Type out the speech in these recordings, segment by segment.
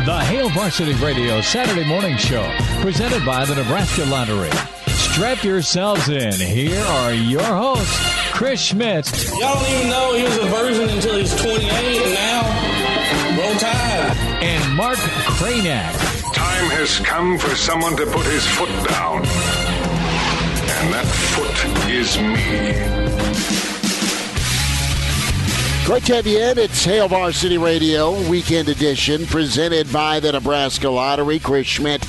The Hail Varsity Radio Saturday Morning Show, presented by the Nebraska Lottery. Strap yourselves in. Here are your hosts, Chris Schmidt. Y'all don't even know he was a virgin until he's 28, and now, roll tide. And Mark Cranack. Time has come for someone to put his foot down. And that foot is me. Great to have you in. It's Hail Varsity Radio, Weekend Edition, presented by the Nebraska Lottery. Chris Schmidt,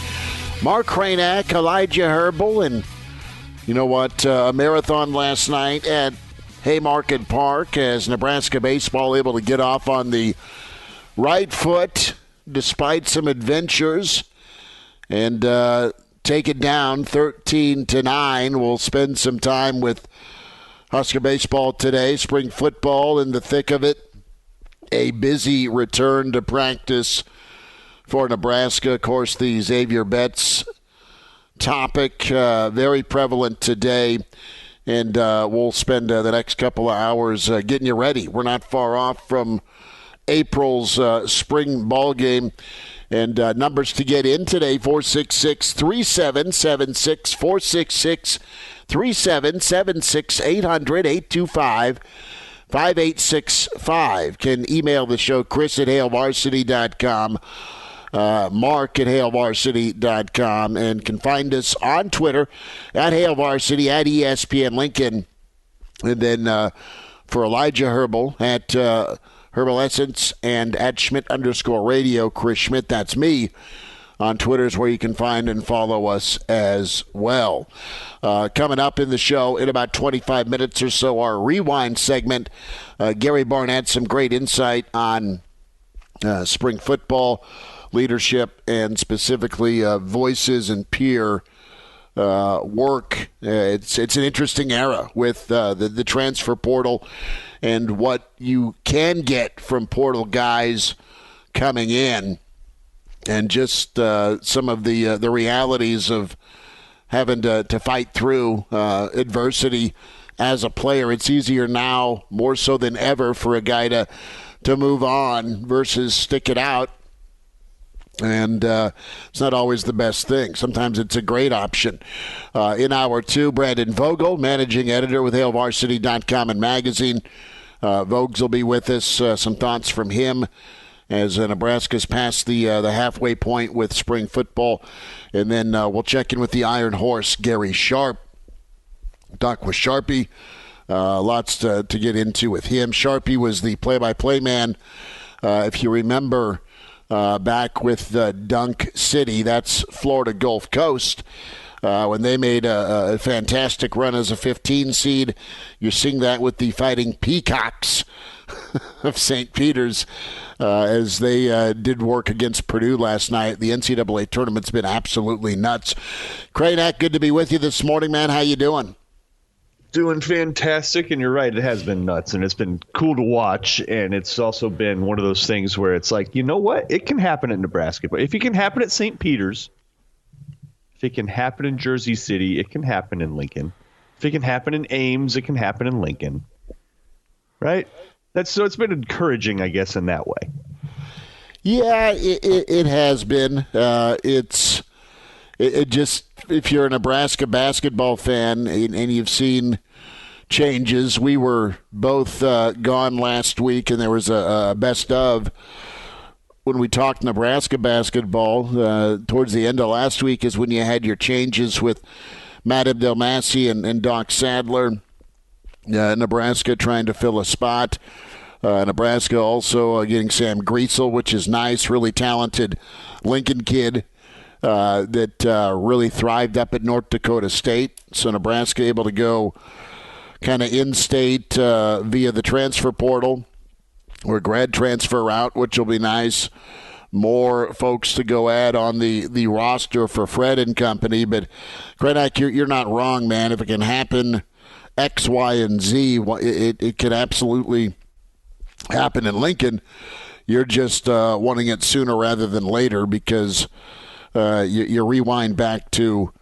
Mark Cranack, Elijah Herbal, and you know what? A marathon last night at Haymarket Park as Nebraska baseball able to get off on the right foot despite some adventures and take it down 13-9. We'll spend some time with Husker baseball today, spring football in the thick of it. A busy return to practice for Nebraska. Of course, the Zavier Betts topic, very prevalent today. And we'll spend the next couple of hours getting you ready. We're not far off from April's spring ball game. And numbers to get in today, 466-3776, 466-3776, 800-825-5865. Can email the show, Chris at HailVarsity.com, Mark at HailVarsity.com, and can find us on Twitter at HailVarsity, at ESPN Lincoln. And then for Elijah Herbal at Herbal Essence and at Schmidt_radio, Chris Schmidt, that's me. On Twitter is where you can find and follow us as well. Coming up in the show in about 25 minutes or so, our Rewind segment. Gary Barnett, some great insight on spring football leadership and specifically voices and peer work. It's an interesting era with the transfer portal and what you can get from portal guys coming in, and just some of the realities of having to fight through adversity as a player. It's easier now, more so than ever, for a guy to move on versus stick it out. And it's not always the best thing. Sometimes it's a great option. In hour two, Brandon Vogel, managing editor with HailVarsity.com and magazine. Vogues will be with us. Some thoughts from him as Nebraska's past the halfway point with spring football. And then we'll check in with the Iron Horse, Gary Sharp. Talk with Sharpie. Lots to get into with him. Sharpie was the play-by-play man, if you remember, back with Dunk City. That's Florida Gulf Coast. When they made a fantastic run as a 15 seed. You're seeing that with the Fighting Peacocks of St. Peter's as they did work against Purdue last night. The NCAA tournament's been absolutely nuts. Cranack, good to be with you this morning, man. How you doing? Doing fantastic, and you're right, it has been nuts, and it's been cool to watch, and it's also been one of those things where it's like, you know what? It can happen at Nebraska, but if it can happen at St. Peter's, if it can happen in Jersey City, it can happen in Lincoln. If it can happen in Ames, it can happen in Lincoln. Right? So it's been encouraging, I guess, in that way. Yeah, it has been. It just, if you're a Nebraska basketball fan and you've seen changes, we were both gone last week, and there was a best of when we talked Nebraska basketball. Towards the end of last week is when you had your changes with Matt Abdelmassi and Doc Sadler. Nebraska trying to fill a spot. Nebraska also getting Sam Griesel, which is nice, really talented Lincoln kid that really thrived up at North Dakota State. So Nebraska able to go kind of in-state via the transfer portal or grad transfer route, which will be nice. More folks to go add on the roster for Fred and company. But, Cranack, you're not wrong, man. If it can happen X, Y, and Z, it could absolutely happen in Lincoln. You're just wanting it sooner rather than later because you rewind back to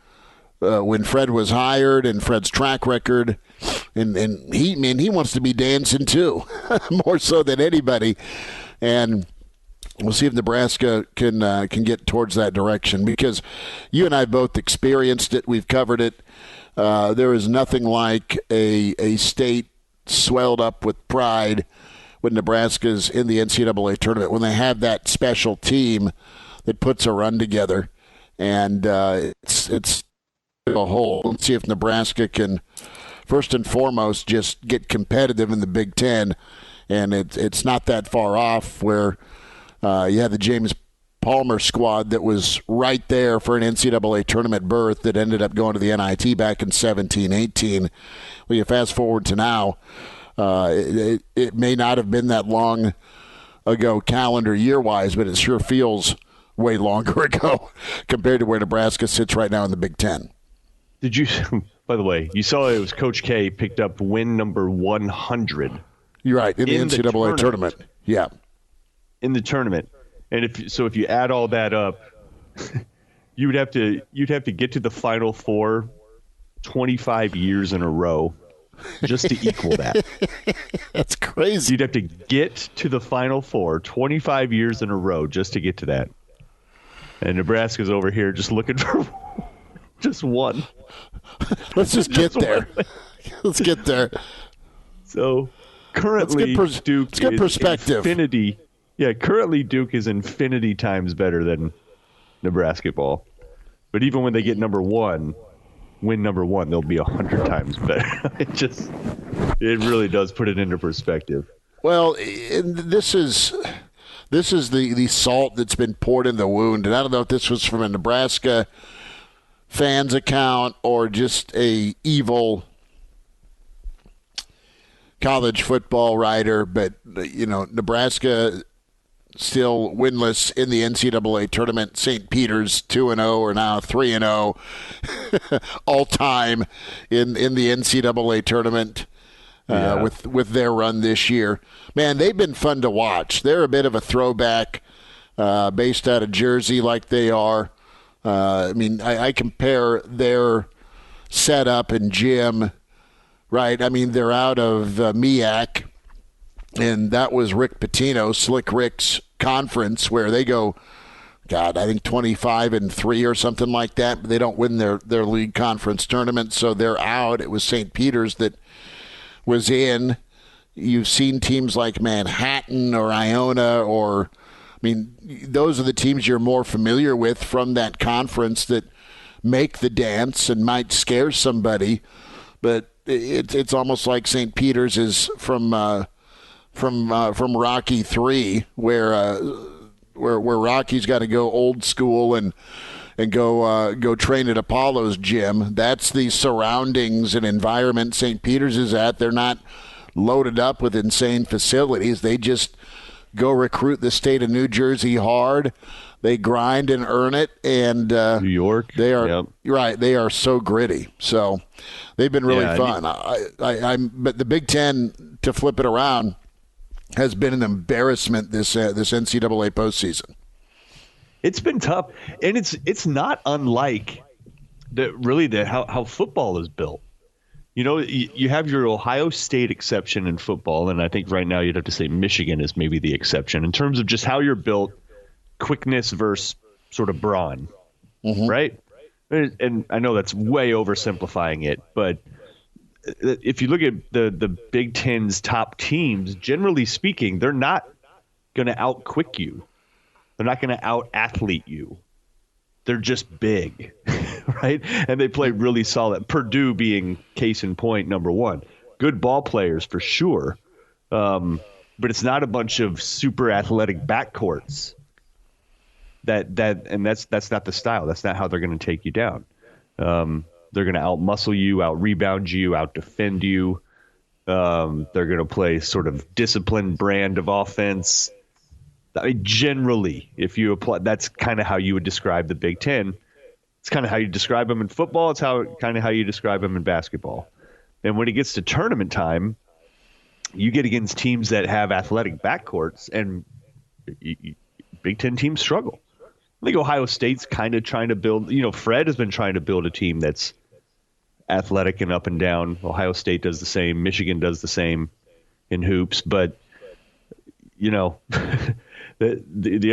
when Fred was hired and Fred's track record. And he wants to be dancing too, more so than anybody. And We'll see if Nebraska can get towards that direction, because you and I both experienced it. We've covered it. There is nothing like a state swelled up with pride when Nebraska's in the NCAA tournament, when they have that special team that puts a run together, and it's a whole. Let's see if Nebraska can, first and foremost, just get competitive in the Big Ten, and it's not that far off where you had the James Palmer squad that was right there for an NCAA tournament berth that ended up going to the NIT back in 17-18. Well, you fast forward to now, it may not have been that long ago calendar year-wise, but it sure feels way longer ago compared to where Nebraska sits right now in the Big Ten. Did you, by the way, you saw it was Coach K picked up win number 100. You're right, in the NCAA tournament. Yeah. In the tournament. And if you add all that up, you'd have to get to the Final Four 25 years in a row just to equal that. That's crazy. You'd have to get to the Final Four 25 years in a row just to get to that. And Nebraska's over here just looking for just one. Let's just get there. Let's get there. So currently, Duke it's good perspective. Infinity. Yeah, currently Duke is infinity times better than Nebraska ball. But even when they get win number one, they'll be 100 times better. It really does put it into perspective. Well, this is the salt that's been poured in the wound, and I don't know if this was from a Nebraska fans account or just a evil college football writer, but Nebraska still winless in the NCAA tournament. St. Peter's 2-0 or now 3-0 all time in the NCAA tournament with their run this year. Man, they've been fun to watch. They're a bit of a throwback based out of Jersey like they are. I compare their setup and gym, right? I mean, they're out of MEAC, and that was Rick Pitino, Slick Rick's conference, where they go, I think 25-3 or something like that. But they don't win their league conference tournament, so they're out. It was St. Peter's that was in. You've seen teams like Manhattan or Iona those are the teams you're more familiar with from that conference that make the dance and might scare somebody. But it's almost like St. Peter's is from Rocky III, where Rocky's got to go old school and go train at Apollo's gym. That's the surroundings and environment St. Peter's is at. They're not loaded up with insane facilities. They just go recruit the state of New Jersey hard. They grind and earn it. And New York, they are right. They are so gritty. So they've been really fun. But the Big Ten, to flip it around, has been an embarrassment this NCAA postseason. It's been tough, and it's not unlike how football is built. You have your Ohio State exception in football, and I think right now you'd have to say Michigan is maybe the exception in terms of just how you're built, quickness versus sort of brawn, right? And I know that's way oversimplifying it, but if you look at the Big Ten's top teams, generally speaking, they're not going to out-quick you. They're not going to out-athlete you. They're just big, right? And they play really solid. Purdue being case in point, number one. Good ball players for sure, but it's not a bunch of super athletic backcourts. That's not the style. That's not how they're going to take you down. They're going to out-muscle you, out-rebound you, out-defend you. They're going to play sort of disciplined brand of offense. I mean, generally, if you apply, that's kind of how you would describe the Big Ten. It's kind of how you describe them in football. It's kind of how you describe them in basketball. And when it gets to tournament time, you get against teams that have athletic backcourts, and Big Ten teams struggle. I think Ohio State's kind of trying to build. Fred has been trying to build a team that's athletic and up and down. Ohio State does the same. Michigan does the same in hoops, but the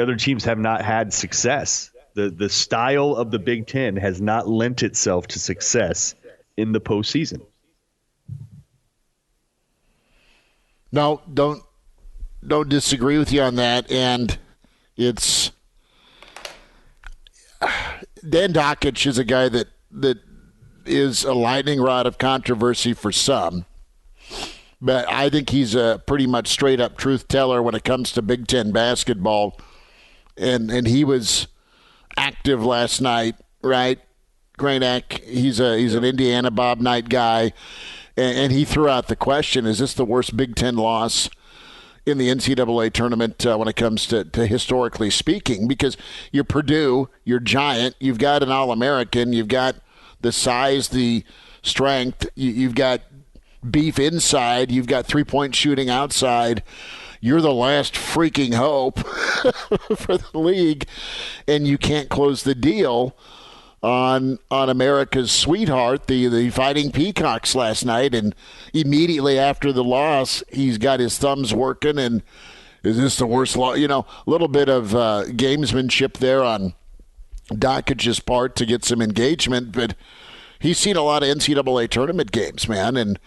other teams have not had success. The style of the Big Ten has not lent itself to success in the postseason. No, don't disagree with you on that. And it's Dan Dockich is a guy that is a lightning rod of controversy for some. But I think he's a pretty much straight-up truth teller when it comes to Big Ten basketball. And he was active last night, right? Grainak, he's an Indiana Bob Knight guy. And he threw out the question, is this the worst Big Ten loss in the NCAA tournament when it comes to historically speaking? Because you're Purdue, you're giant, you've got an All-American, you've got the size, the strength, you've got beef inside, you've got three-point shooting outside. You're the last freaking hope for the league, and you can't close the deal on America's sweetheart, the Fighting Peacocks last night. And immediately after the loss, he's got his thumbs working, and is this the worst loss? A little bit of gamesmanship there on Dockich's part to get some engagement, but he's seen a lot of NCAA tournament games, man, and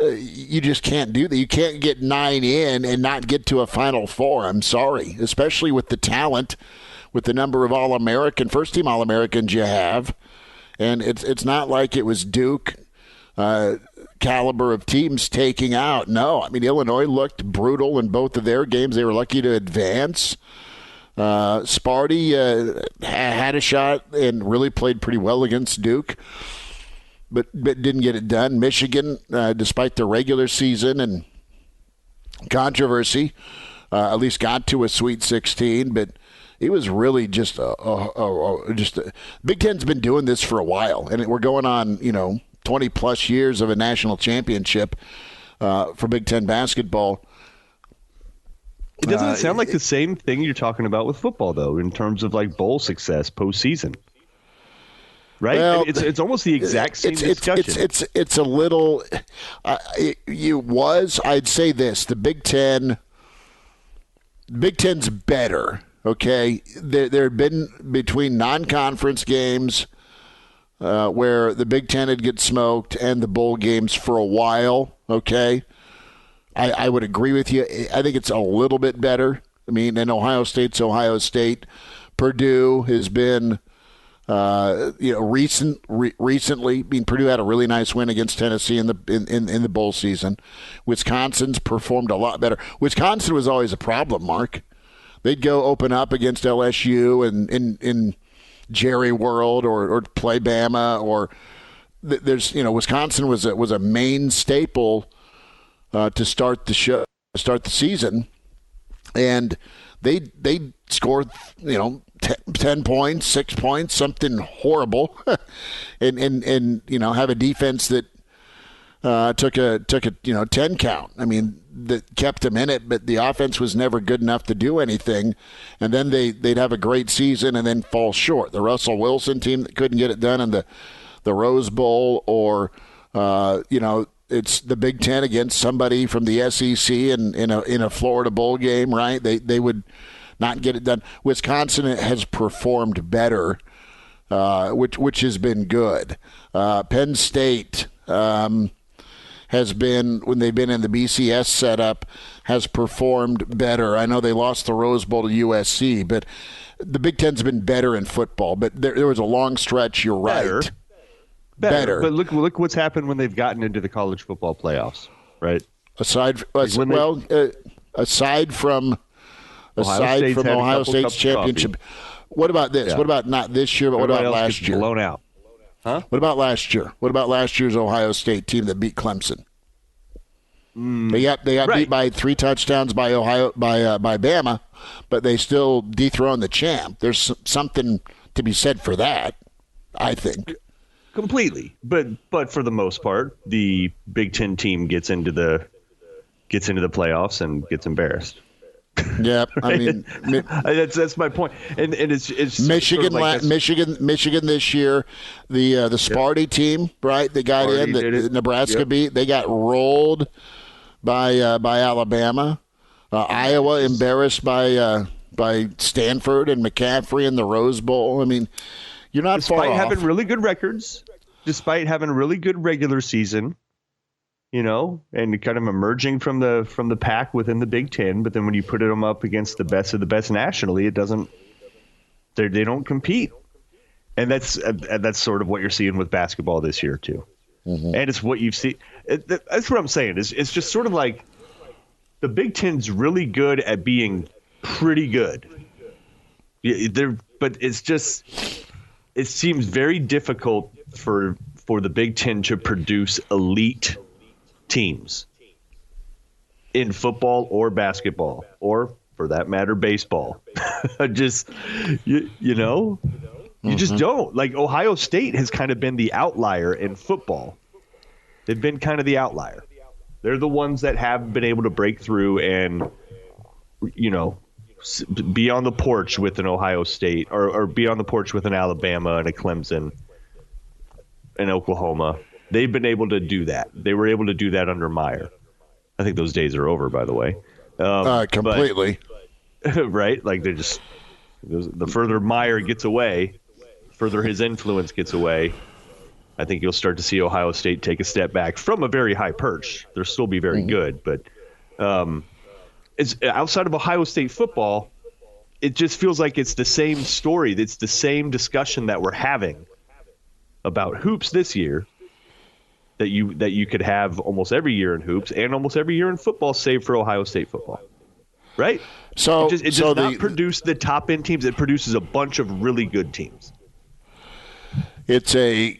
you just can't do that. You can't get 9 in and not get to a Final Four. I'm sorry, especially with the talent, with the number of All-American, first-team All-Americans you have. And it's not like it was Duke caliber of teams taking out. No, I mean, Illinois looked brutal in both of their games. They were lucky to advance. Sparty had a shot and really played pretty well against Duke, but didn't get it done. Michigan, despite the regular season and controversy, at least got to a Sweet 16, but it was really just Big Ten's been doing this for a while, and we're going on 20-plus years of a national championship for Big Ten basketball. It doesn't sound like the same thing you're talking about with football, though, in terms of like bowl success postseason. Right? Well, it's almost the exact same discussion. It's a little. I'd say this: the Big Ten's better. Okay, there have been between non-conference games where the Big Ten had get smoked and the bowl games for a while. Okay, I would agree with you. I think it's a little bit better. I mean, and Ohio State's Ohio State. Purdue has been. Recently, Purdue had a really nice win against Tennessee in the bowl season. Wisconsin's performed a lot better. Wisconsin was always a problem, Mark. They'd go open up against LSU and in Jerry World or play Bama or Wisconsin was a main staple to start the season, and they scored 10 points, 6 points, something horrible, and have a defense that took a 10 count. I mean, that kept them in it, but the offense was never good enough to do anything. And then they'd have a great season and then fall short. The Russell Wilson team that couldn't get it done in the Rose Bowl, or it's the Big Ten against somebody from the SEC in a Florida bowl game, right? They would not get it done. Wisconsin has performed better, which has been good. Penn State has been, when they've been in the BCS setup, has performed better. I know they lost the Rose Bowl to USC, but the Big Ten's been better in football. But there was a long stretch, you're right. Better. But look what's happened when they've gotten into the college football playoffs, right? Aside from Ohio State's championship. What about this? Yeah. What about not this year, but what about last year? Blown out. Huh? What about last year? What about last year's Ohio State team that beat Clemson? They got beat by 3 touchdowns by Bama, but they still dethroned the champ. There's something to be said for that, I think. Completely, but for the most part, the Big Ten team gets into the playoffs and gets embarrassed. Yeah, I mean, that's my point. And it's Michigan, sort of like Michigan this year, the Sparty team, right? They got Sparty that Nebraska beat. They got rolled by Alabama. Iowa embarrassed by Stanford and McCaffrey in the Rose Bowl. I mean, you're not far off. Despite having really good records, despite having a really good regular season, and kind of emerging from the pack within the Big Ten, but then when you put them up against the best of the best nationally, they don't compete. And that's sort of what you're seeing with basketball this year too. Mm-hmm. And it's what you've seen. That's what I'm saying. It's just sort of like the Big Ten's really good at being pretty good. But it's just, it seems very difficult for the Big Ten to produce elite teams in football or basketball, or for that matter, baseball. Just, you just don't. Like, Ohio State has kind of been the outlier in football. They've been kind of the outlier. They're the ones that have been able to break through and, be on the porch with an Ohio State or be on the porch with an Alabama and a Clemson and Oklahoma. They've been able to do that. They were able to do that under Meyer. I think those days are over, by the way. Completely. But, right? Like, the further Meyer gets away, further his influence gets away, I think you'll start to see Ohio State take a step back from a very high perch. They'll still be very good, but it's outside of Ohio State football, it just feels like it's the same story. It's the same discussion that we're having about hoops this year that you could have almost every year in hoops and almost every year in football, save for Ohio State football, right? So it does not produce the top end teams. It produces a bunch of really good teams. It's a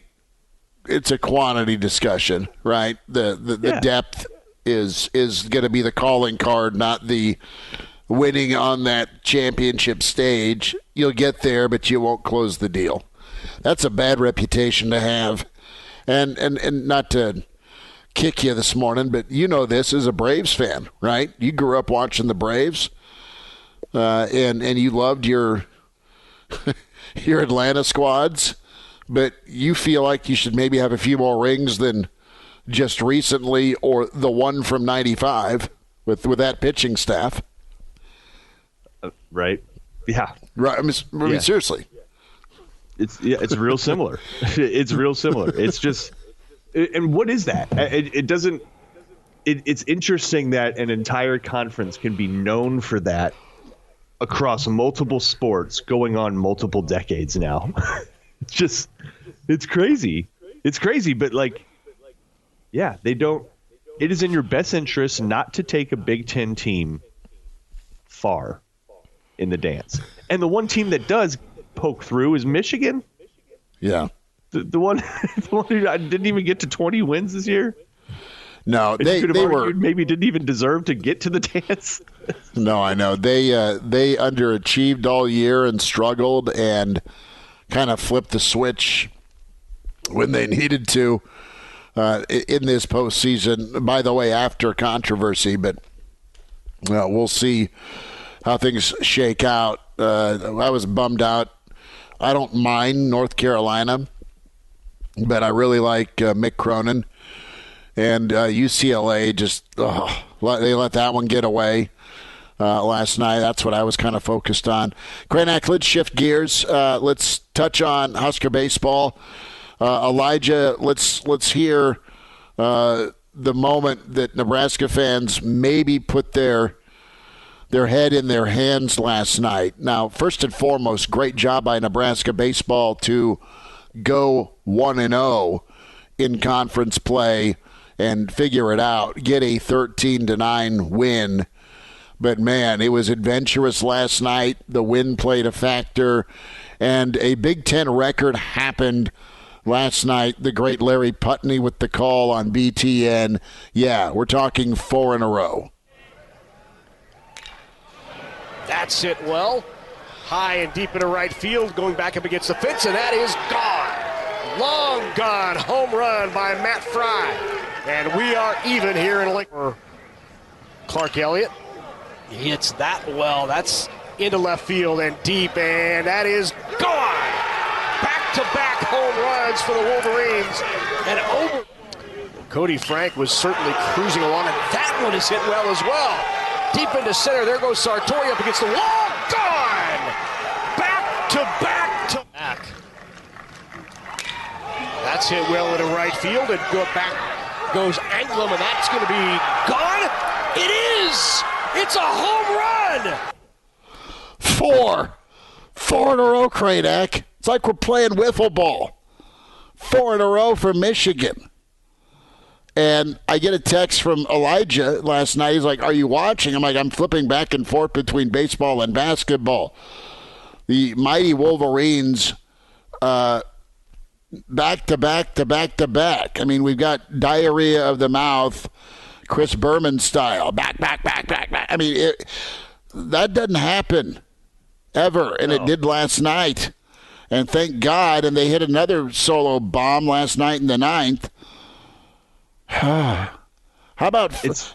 quantity discussion, right? The depth is going to be the calling card, not the winning on that championship stage. You'll get there, but you won't close the deal. That's a bad reputation to have. And not to kick you this morning, but this as a Braves fan, right? You grew up watching the Braves, and you loved your Atlanta squads, but you feel like you should maybe have a few more rings than just recently or the one from 95 with that pitching staff. Right? Yeah. Right. I mean, seriously. It's real similar. It's real similar. It's just, and what is that? It doesn't. It's interesting that an entire conference can be known for that across multiple sports, going on multiple decades now. It's crazy. It's crazy, but they don't. It is in your best interest not to take a Big Ten team far in the dance, and the one team that does poke through is Michigan. Yeah. The one who didn't even get to 20 wins this year. No, they were maybe didn't even deserve to get to the dance. No, I know. They underachieved all year and struggled and kind of flipped the switch when they needed to in this postseason. By the way, after controversy, but we'll see how things shake out. I was bummed out. I don't mind North Carolina, but I really like Mick Cronin. And UCLA they let that one get away last night. That's what I was kind of focused on. Cranack, let's shift gears. Let's touch on Husker baseball. Elijah, let's hear the moment that Nebraska fans maybe put their head in their hands last night. Now, first and foremost, great job by Nebraska baseball to go 1-0 in conference play and figure it out, get a 13-9 win. But, man, it was adventurous last night. The wind played a factor, and a Big Ten record happened last night. The great Larry Putney with the call on BTN. Yeah, we're talking 4 in a row. That's hit well. High and deep into right field, going back up against the fence, and that is gone. Long gone. Home run by Matt Fry. And we are even here in Lincoln. Clark Elliott. He hits that well. That's into left field and deep, and that is gone. Back-to-back home runs for the Wolverines. And over. Cody Frank was certainly cruising along, and that one is hit well as well. Deep into center. There goes Sartori up against the wall. Gone! Back to back to back. That's hit well into right field. And go back goes Anglem, and that's going to be gone. It is! It's a home run! Four in a row, Kranak. It's like we're playing wiffle ball. 4 in a row for Michigan. And I get a text from Elijah last night. He's like, "Are you watching?" I'm like, "I'm flipping back and forth between baseball and basketball." The mighty Wolverines, back to back to back to back. I mean, we've got diarrhea of the mouth, Chris Berman style. Back. I mean, that doesn't happen ever, and it did last night. And thank God, and they hit another solo bomb last night in the 9th. How about? That's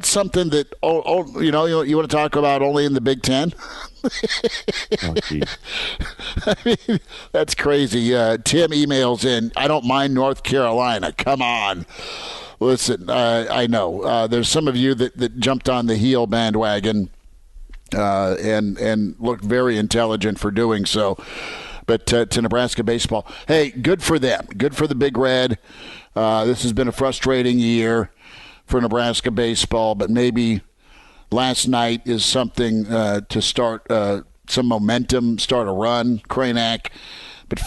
something that you want to talk about only in the Big Ten. I mean, that's crazy. Tim emails in. I don't mind North Carolina. Come on. Listen, I know there's some of you that jumped on the heel bandwagon and looked very intelligent for doing so. But to Nebraska baseball, hey, good for them. Good for the Big Red. This has been a frustrating year for Nebraska baseball, but maybe last night is something to start some momentum, start a run, Kranak. But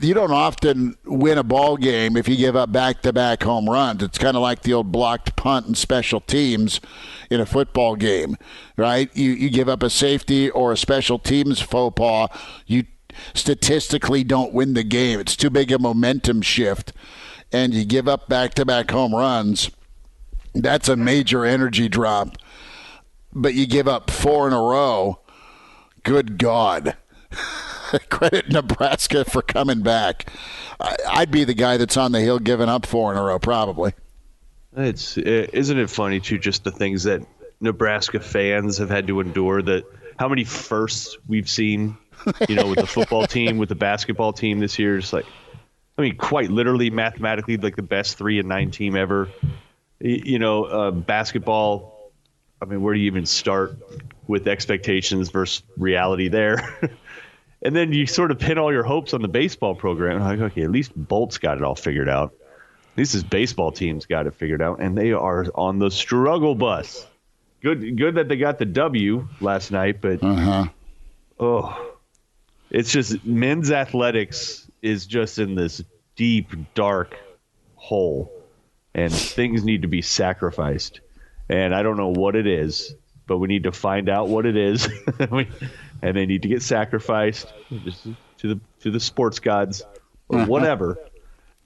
you don't often win a ball game if you give up back-to-back home runs. It's kind of like the old blocked punt and special teams in a football game, right? You give up a safety or a special teams faux pas, you statistically don't win the game. It's too big a momentum shift, and you give up back-to-back home runs. That's a major energy drop. But you give up 4 in a row. Good God. Credit Nebraska for coming back. I'd be the guy that's on the hill giving up 4 in a row, probably. Isn't it funny, too, just the things that Nebraska fans have had to endure, that how many firsts we've seen, with the football team, with the basketball team this year. Just quite literally, mathematically, like the best 3-9 team ever. Basketball, where do you even start with expectations versus reality there? And then you sort of pin all your hopes on the baseball program. Like, okay, at least Bolt's got it all figured out. At least his baseball team's got it figured out, and they are on the struggle bus. Good that they got the W last night, but it's just men's athletics is just in this deep, dark hole, and things need to be sacrificed. And I don't know what it is, but we need to find out what it is. And they need to get sacrificed just to the sports gods or whatever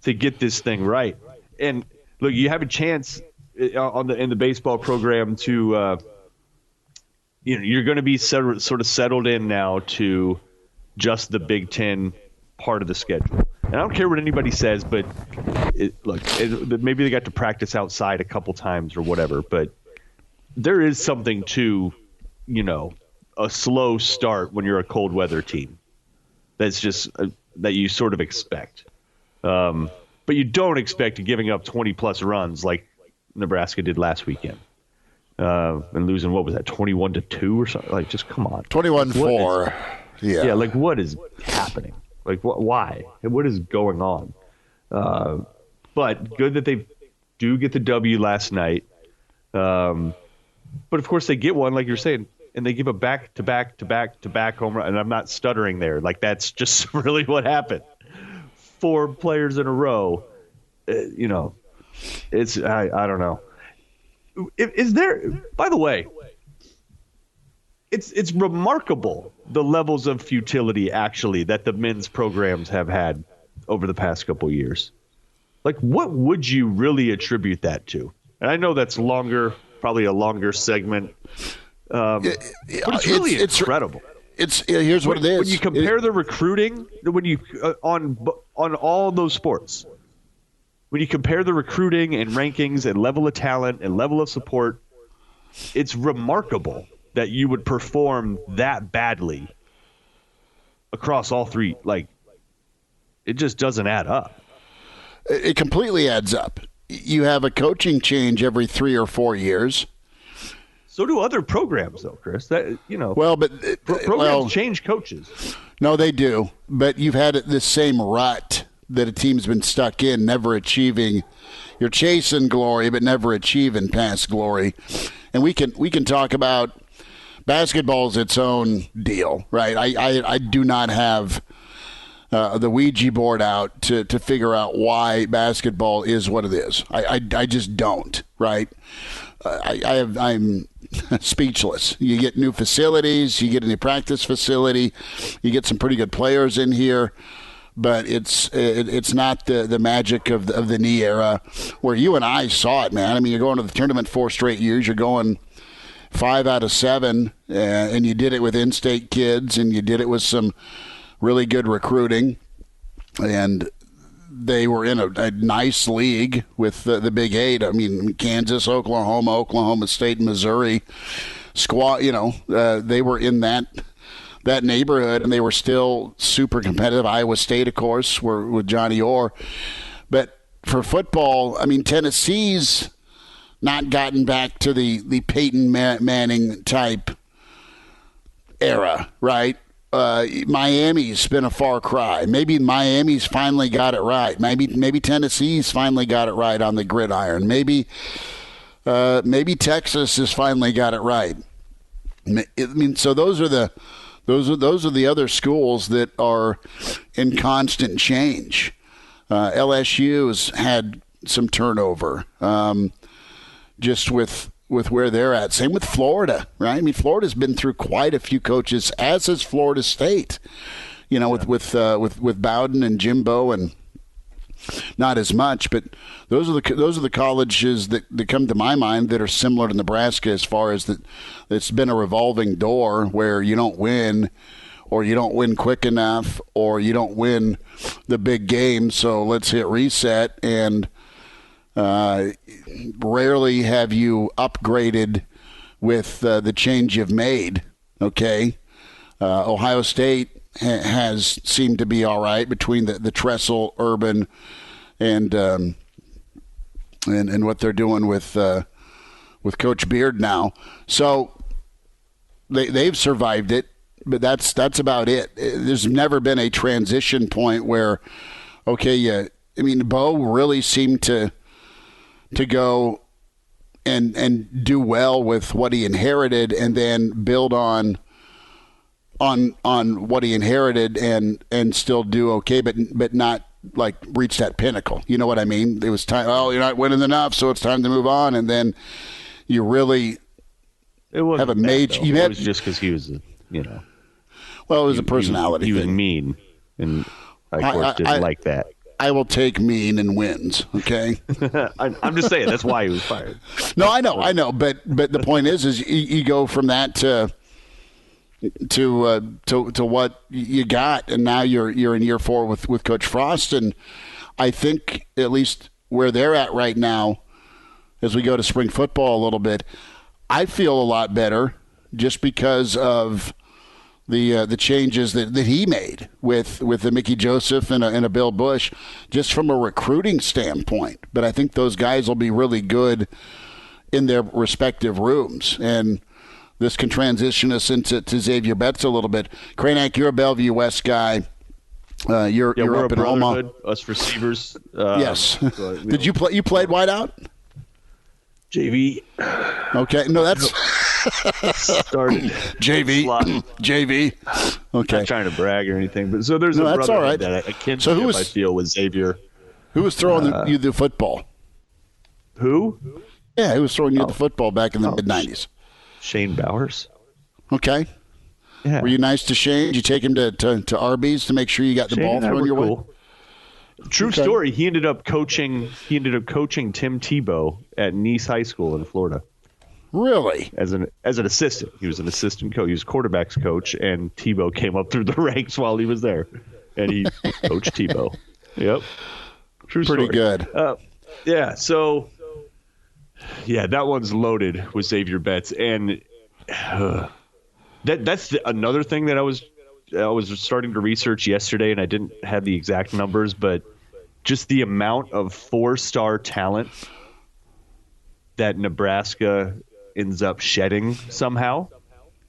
to get this thing right. And look, you have a chance in the baseball program to you're going to be sort of settled in now to just the Big Ten part of the schedule. And I don't care what anybody says, but maybe they got to practice outside a couple times or whatever, but there is something to a slow start when you're a cold weather team. That's just that you sort of expect. But you don't expect giving up 20-plus runs like Nebraska did last weekend. And losing, what was that, 21-2 or something? Like, just come on. 21-4. Yeah. Yeah, like, what is happening? Like, why? What is going on? But good that they do get the W last night. But, of course, they get one, like you're saying, and they give a back-to-back home run. And I'm not stuttering there. Like, that's just really what happened. 4 players in a row. It's I don't know. Is there, by the way, it's remarkable the levels of futility actually that the men's programs have had over the past couple of years. Like, what would you really attribute that to? And I know that's probably a longer segment. But it's really incredible. Here's what it is. When you compare the recruiting, on all those sports, when you compare the recruiting and rankings and level of talent and level of support, it's remarkable that you would perform that badly across all 3. Like, it just doesn't add up. It completely adds up. you have a coaching change every 3 or 4 years. So do other programs, though, Chris. Well, but programs change coaches. No, they do. But you've had this same rut that a team's been stuck in, never achieving. You're chasing glory, but never achieving past glory. And we can talk about basketball's its own deal, right? I do not have the Ouija board out to figure out why basketball is what it is. I just don't, right? I'm speechless. You get new facilities, you get a new practice facility, you get some pretty good players in here, but it's not the magic of the knee era where you and I saw it, man. I mean, you're going to the tournament 4 straight years, you're going 5 out of 7, and you did it with in-state kids, and you did it with some really good recruiting, and they were in a nice league with the Big 8. I mean, Kansas, Oklahoma State, Missouri. They were in that neighborhood, and they were still super competitive. Iowa State, of course, were with Johnny Orr. But for football, I mean, Tennessee's not gotten back to the Peyton Manning type era, right? Miami's been a far cry. Maybe Miami's finally got it right. Maybe Tennessee's finally got it right on the gridiron. Maybe Texas has finally got it right. I mean, so those are the other schools that are in constant change. LSU's had some turnover, just with where they're at. Same with Florida, right? I mean, Florida's been through quite a few coaches, as has Florida State. With Bowden and Jimbo, and not as much, but those are the colleges that come to my mind that are similar to Nebraska as far as that. It's been a revolving door where you don't win, or you don't win quick enough, or you don't win the big game. So let's hit reset, and rarely have you upgraded with the change you've made. Okay, Ohio State has seemed to be all right between the Tressel, Urban, and what they're doing with Coach Beard now. So they've survived it, but that's about it. There's never been a transition point where, Bo really seemed to go and do well with what he inherited, and then build on what he inherited and still do okay, but not like reach that pinnacle. You know what I mean? It was time. Oh, you're not winning enough, so it's time to move on. And then you really have a major. It was just because he was, Well, it was a personality. He was thing. mean, and I of course didn't like that. I will take mean and wins. Okay. I'm just saying that's why he was fired. No, I know, but the point is you go from that to what you got, and now you're in year 4 with Coach Frost, and I think at least where they're at right now, as we go to spring football a little bit, I feel a lot better just because of the changes that he made with the Mickey Joseph and a Bill Bush, just from a recruiting standpoint. But I think those guys will be really good in their respective rooms, and this can transition us into Zavier Betts a little bit. Cranack, you're a Bellevue West guy. You're up in Omaha. Us receivers. Yes. Did you play? You played wideout? JV. Okay. No, that's started JV. JV. Okay. Not trying to brag or anything, but so there's a that's brother all right. that a kinship I feel with Zavier. Who was throwing you the football? Who? Yeah, who was throwing you the football back in the mid-'90s? Shane Bowers. Okay. Yeah. Were you nice to Shane? Did you take him to Arby's to make sure you got the ball thrown your way? True story. He ended up coaching Tim Tebow at Nice High School in Florida. Really? As an assistant. He was an assistant coach. He was quarterback's coach, and Tebow came up through the ranks while he was there. And he coached Tebow. Yep. True story. Pretty good. Yeah, so that one's loaded with Zavier Betts, and that's another thing that I was starting to research yesterday, and I didn't have the exact numbers, but just the amount of 4-star talent that Nebraska ends up shedding somehow.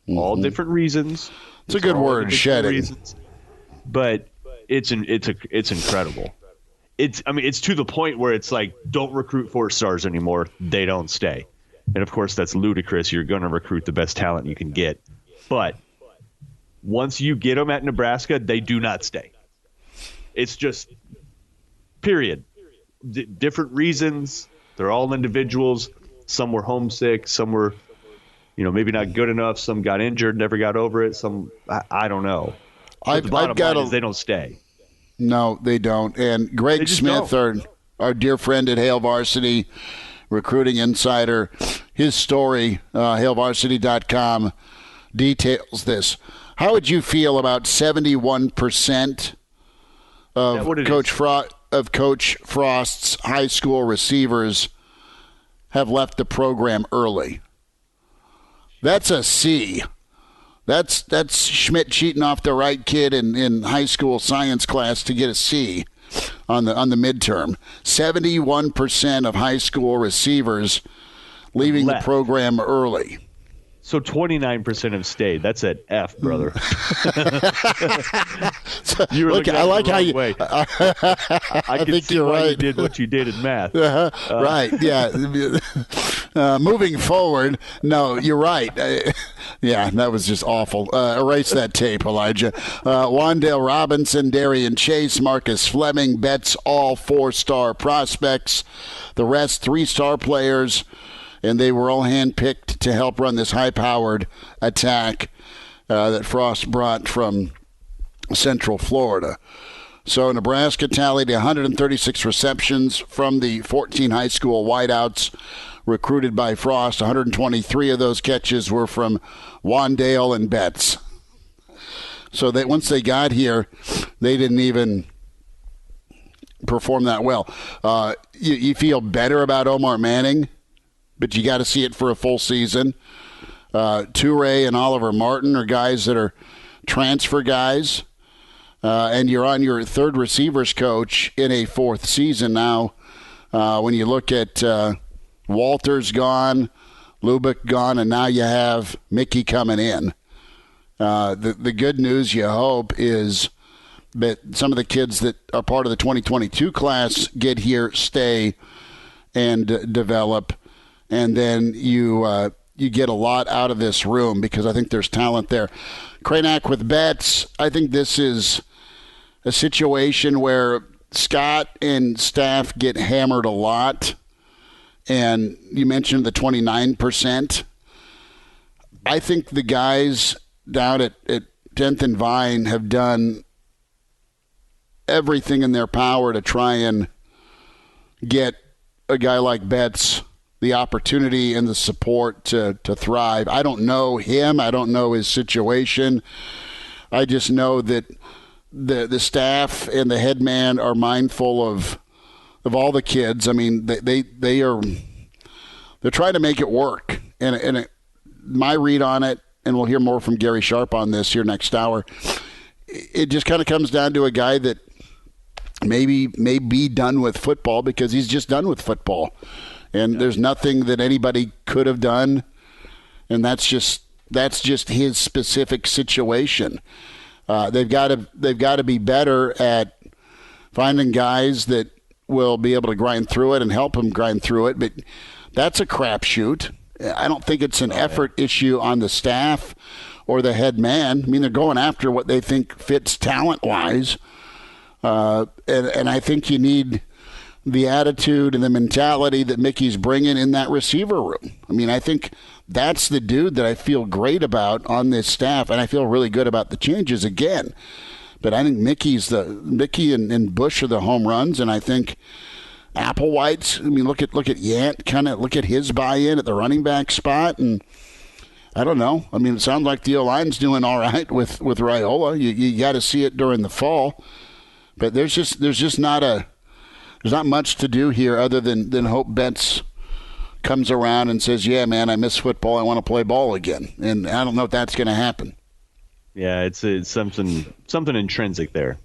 All different reasons. It's a good word, shedding. Reasons. But it's incredible. It's to the point where it's like, don't recruit 4 stars anymore. They don't stay. And of course, that's ludicrous. You're going to recruit the best talent you can get. But once you get them at Nebraska, they do not stay. It's just, period. Different reasons. They're all individuals. Some were homesick. Some were, maybe not good enough. Some got injured, never got over it. Some, I don't know. But the bottom line is they don't stay. No, they don't. And Greg Smith, our dear friend at Hail Varsity, recruiting insider, his story, HailVarsity.com, details this. How would you feel about 71% of Coach Frost's high school receivers have left the program early? That's a C. That's Schmidt cheating off the right kid in high school science class to get a C on the midterm. 71% of high school receivers leaving the program early. So 29% have stayed. That's an F, brother. You were looking at it the wrong way. I can see why you did what you did in math. Right, yeah. Moving forward, no, you're right. Yeah, that was just awful. Erase that tape, Elijah. Wandale Robinson, Darian Chase, Marcus Fleming, Betts, all 4-star prospects. The rest, 3-star players. And they were all handpicked to help run this high-powered attack that Frost brought from Central Florida. So Nebraska tallied 136 receptions from the 14 high school wideouts recruited by Frost. 123 of those catches were from Wandale and Betts. So once they got here, they didn't even perform that well. You feel better about Omar Manning, but you got to see it for a full season. Toure and Oliver Martin are guys that are transfer guys. And you're on your third receivers coach in a 4th season now. When you look at Walters gone, Lubick gone, and now you have Mickey coming in. The good news, you hope, is that some of the kids that are part of the 2022 class get here, stay, and develop. And then you get a lot out of this room because I think there's talent there. Cranack with Betts, I think this is a situation where Scott and staff get hammered a lot. And you mentioned the 29%. I think the guys down at 10th and Vine have done everything in their power to try and get a guy like Betts the opportunity and the support to thrive. I don't know him. I don't know his situation. I just know that the staff and the head man are mindful of all the kids. I mean, they're trying to make it work. And my read on it, and we'll hear more from Gary Sharp on this here next hour, it just kind of comes down to a guy that may be done with football because he's just done with football. And there's nothing that anybody could have done, and that's just his specific situation. They've got to be better at finding guys that will be able to grind through it and help him grind through it. But that's a crapshoot. I don't think it's an effort issue on the staff or the head man. I mean, they're going after what they think fits talent-wise, and I think you need the attitude and the mentality that Mickey's bringing in that receiver room. I mean, I think that's the dude that I feel great about on this staff, and I feel really good about the changes again. But I think Mickey and Bush are the home runs, and I think Applewhite's. I mean, look at Yant, kind of look at his buy-in at the running back spot, and I don't know. I mean, it sounds like the O-line's doing all right with Raiola. You got to see it during the fall, but there's not much to do here other than hope Betts comes around and says, yeah, man, I miss football. I want to play ball again. And I don't know if that's going to happen. Yeah, it's something intrinsic there.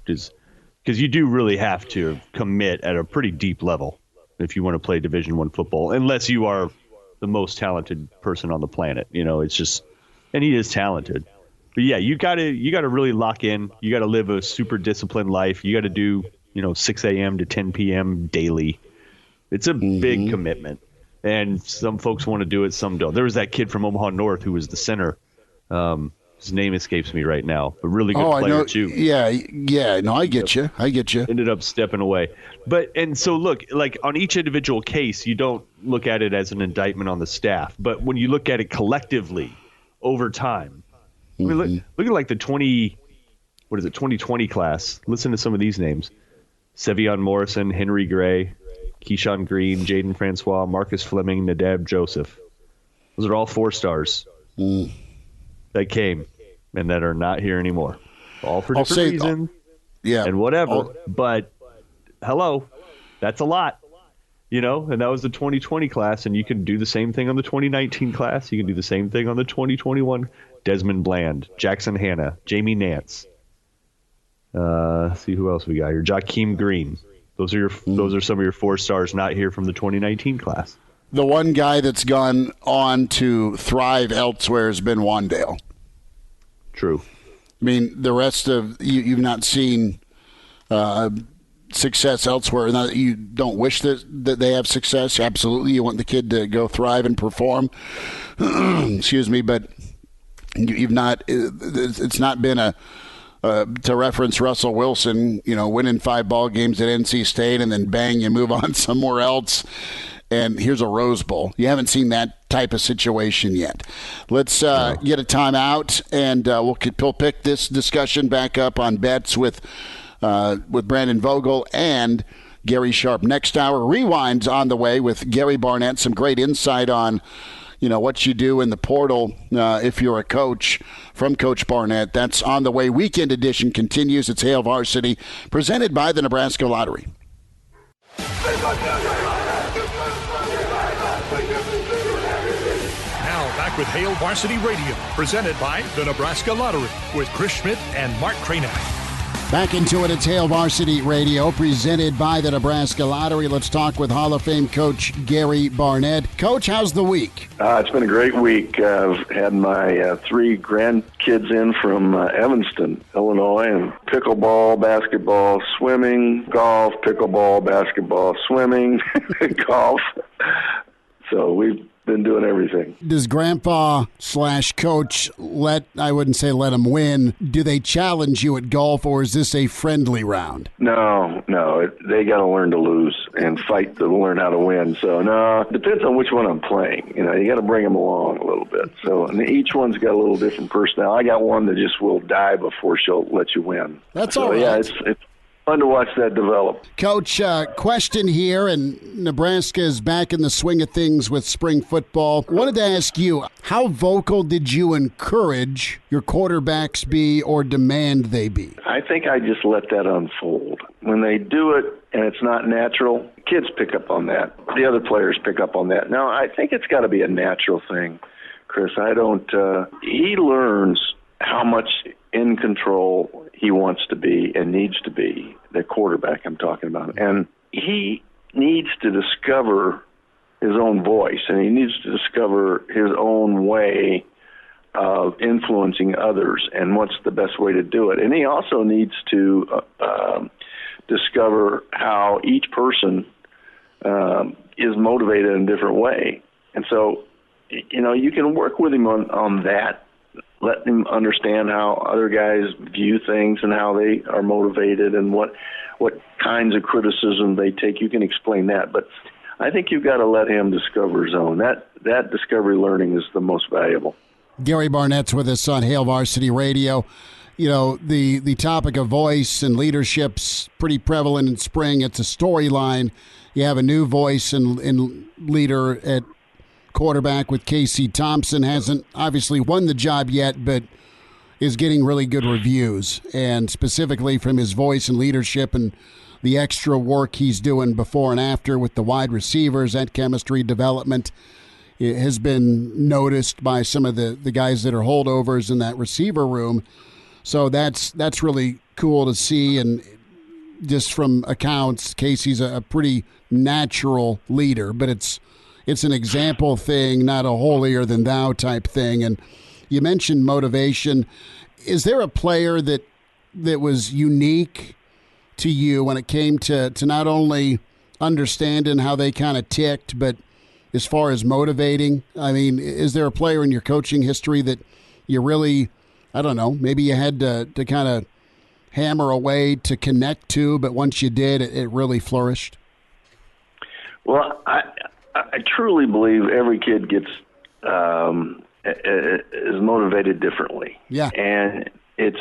Just because you do really have to commit at a pretty deep level if you want to play Division I football, unless you are the most talented person on the planet. It's just, and he is talented. But yeah, you gotta really lock in. You gotta live a super disciplined life. You gotta do 6 a.m. to 10 p.m. daily. It's a big commitment, and some folks want to do it, some don't. There was that kid from Omaha North who was the center. His name escapes me right now, but really good player too. Yeah. No, I get you. Ended up stepping away. And so look, like on each individual case, you don't look at it as an indictment on the staff, but when you look at it collectively over time, I mean, look at like the 2020 class. Listen to some of these names: Sevion Morrison, Henry Gray, Keyshawn Green, Jaden Francois, Marcus Fleming, Nadab Joseph. Those are all 4 stars that came and that are not here anymore. All for different reasons and whatever. But, hello, that's a lot. And that was the 2020 class, and you can do the same thing on the 2019 class. You can do the same thing on the 2021. Desmond Bland, Jackson Hanna, Jamie Nance. See who else we got here. Jakeem Green. Those are some of your 4 stars not here from the 2019 class. The one guy that's gone on to thrive elsewhere has been Wandale. True. I mean, the rest of you've not seen success elsewhere. Not that you don't wish that they have success. Absolutely, you want the kid to go thrive and perform. Excuse me, but you've not. It's not been a. To reference Russell Wilson, winning 5 ball games at NC State and then bang, you move on somewhere else. And here's a Rose Bowl. You haven't seen that type of situation yet. Let's get a timeout, and we'll pick this discussion back up on Betts with Brandon Vogel and Gary Sharp. Next hour, Rewind's on the way with Gary Barnett. Some great insight on what you do in the portal if you're a coach from Coach Barnett. That's on the way. Weekend edition continues. It's Hail Varsity, presented by the Nebraska Lottery. Now back with Hail Varsity Radio, presented by the Nebraska Lottery, with Chris Schmidt and Mark Cranack. Back into it. It's Hail Varsity Radio, presented by the Nebraska Lottery. Let's talk with Hall of Fame coach Gary Barnett. Coach, how's the week? It's been a great week. I've had my 3 grandkids in from Evanston, Illinois, and pickleball, basketball, swimming, golf, pickleball, basketball, swimming, golf. So we've been doing everything. Does grandpa/coach I wouldn't say let them win. Do they challenge you at golf, or is this a friendly round? No. They got to learn to lose and fight to learn how to win. So, no, it depends on which one I'm playing. You got to bring them along a little bit. So, and each one's got a little different personality. I got one that just will die before she'll let you win. That's all right. Yeah, it's fun to watch that develop. Coach, question here, and Nebraska is back in the swing of things with spring football. Wanted to ask you, how vocal did you encourage your quarterbacks be or demand they be? I think I just let that unfold. When they do it and it's not natural, kids pick up on that. The other players pick up on that. Now, I think it's got to be a natural thing, Chris. He learns how much in control he wants to be and needs to be, the quarterback I'm talking about. And he needs to discover his own voice, and he needs to discover his own way of influencing others and what's the best way to do it. And he also needs to discover how each person is motivated in a different way. And so, you can work with him on that. Let him understand how other guys view things and how they are motivated and what kinds of criticism they take. You can explain that, but I think you've got to let him discover his own. That discovery learning is the most valuable. Gary Barnett's with us on Hail Varsity Radio. The topic of voice and leadership's pretty prevalent in spring. It's a storyline. You have a new voice and leader at quarterback with Casey Thompson. Hasn't obviously won the job yet, but is getting really good reviews, and specifically from his voice and leadership and the extra work he's doing before and after with the wide receivers. That chemistry development has been noticed by some of the guys that are holdovers in that receiver room. So that's really cool to see. And just from accounts, Casey's a pretty natural leader, but it's an example thing, not a holier than thou type thing. And you mentioned motivation. Is there a player that was unique to you when it came to not only understanding how they kind of ticked, but as far as motivating? I mean, is there a player in your coaching history that you really, I don't know, maybe you had to kind of hammer away to connect to, but once you did, it really flourished? Well, I truly believe every kid gets is motivated differently. Yeah. And it's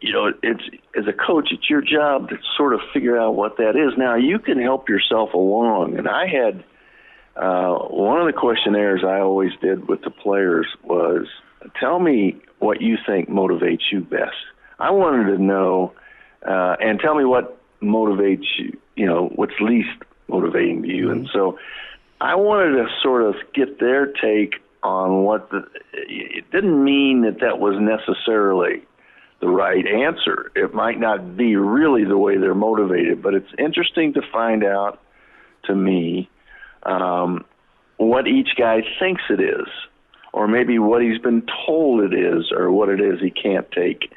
it's as a coach, it's your job to sort of figure out what that is. Now, you can help yourself along. And I had one of the questionnaires I always did with the players was, tell me what you think motivates you best. I wanted to know, and tell me what motivates you, what's least motivating to you. Mm-hmm. And so I wanted to sort of get their take on it didn't mean that was necessarily the right answer. It might not be really the way they're motivated, but it's interesting to find out, to me, what each guy thinks it is, or maybe what he's been told it is, or what it is he can't take.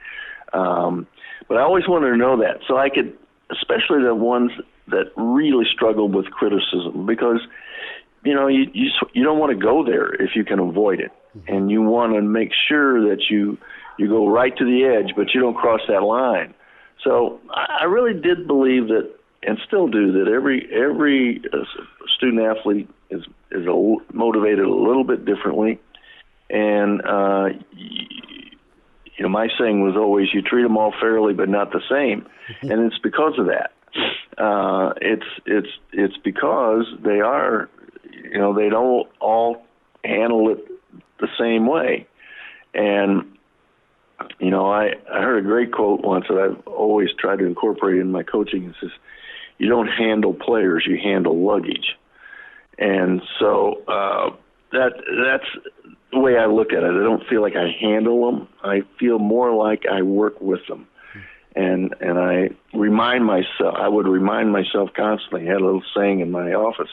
But I always wanted to know that, so I could, especially the ones that really struggled with criticism, because you don't want to go there if you can avoid it, and you want to make sure that you go right to the edge, but you don't cross that line. So I really did believe that, and still do, that every student athlete is motivated a little bit differently. And my saying was always, you treat them all fairly, but not the same. And it's because of that. It's because they are, they don't all handle it the same way. And I heard a great quote once that I've always tried to incorporate in my coaching. It says, you don't handle players, you handle luggage. And so that's the way I look at it. I don't feel like I handle them. I feel more like I work with them. And I would remind myself constantly. I had a little saying in my office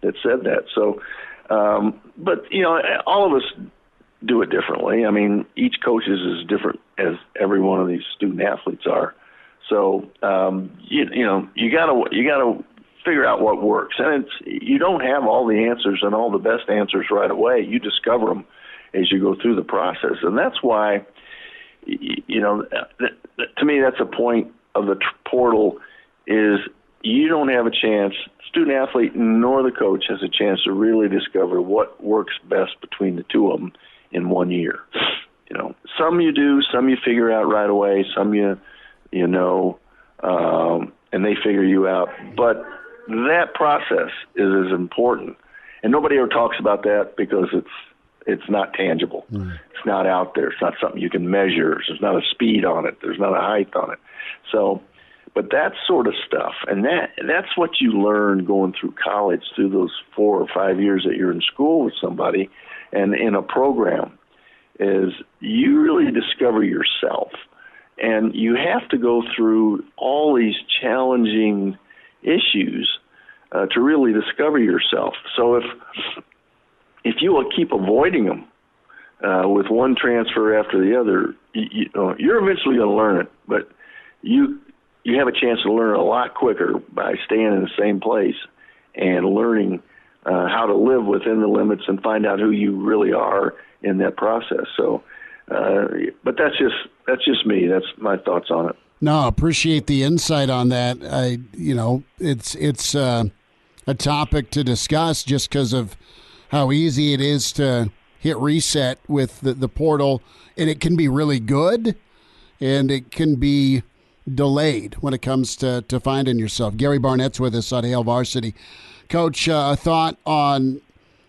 that said that. So, but all of us do it differently. I mean, each coach is as different as every one of these student athletes are. So, you gotta figure out what works. And you don't have all the answers and all the best answers right away. You discover them as you go through the process. And that's why, to me, that's a point of the portal is you don't have a chance, student athlete nor the coach has a chance to really discover what works best between the two of them in 1 year. Some you do, some you figure out right away, some and they figure you out. But that process is as important. And nobody ever talks about that because it's not tangible. Mm. It's not out there. It's not something you can measure. There's not a speed on it. There's not a height on it. So, but that sort of stuff, and that's what you learn going through college, through those 4 or 5 years that you're in school with somebody and in a program, is you really discover yourself. And you have to go through all these challenging issues to really discover yourself. So if you will keep avoiding them with one transfer after the other, you're eventually going to learn it. But you have a chance to learn a lot quicker by staying in the same place and learning how to live within the limits and find out who you really are in that process. So, but that's just me. That's my thoughts on it. No, appreciate the insight on that. It's a topic to discuss just because of how easy it is to hit reset with the portal, and it can be really good, and it can be delayed when it comes to finding yourself. Gary Barnett's with us on Hail Varsity. Coach, a thought on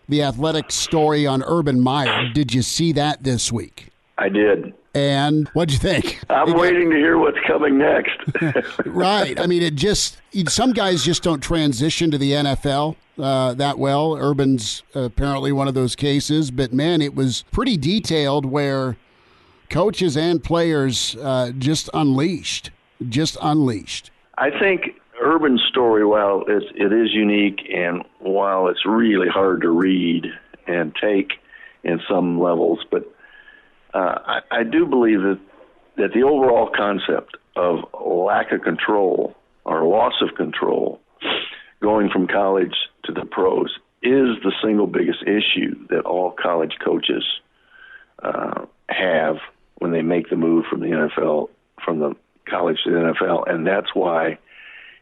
the athletic story on Urban Meyer. Did you see that this week? I did. And what'd you think? I'm waiting to hear what's coming next. Right. I mean, some guys just don't transition to the NFL that well. Urban's apparently one of those cases. But, man, it was pretty detailed where coaches and players just unleashed. just unleashed? I think Urban's story, while it is unique, and while it's really hard to read and take in some levels, but I do believe that the overall concept of lack of control or loss of control going from college to the pros is the single biggest issue that all college coaches have when they make the move from the NFL, from the college to the NFL, and that's why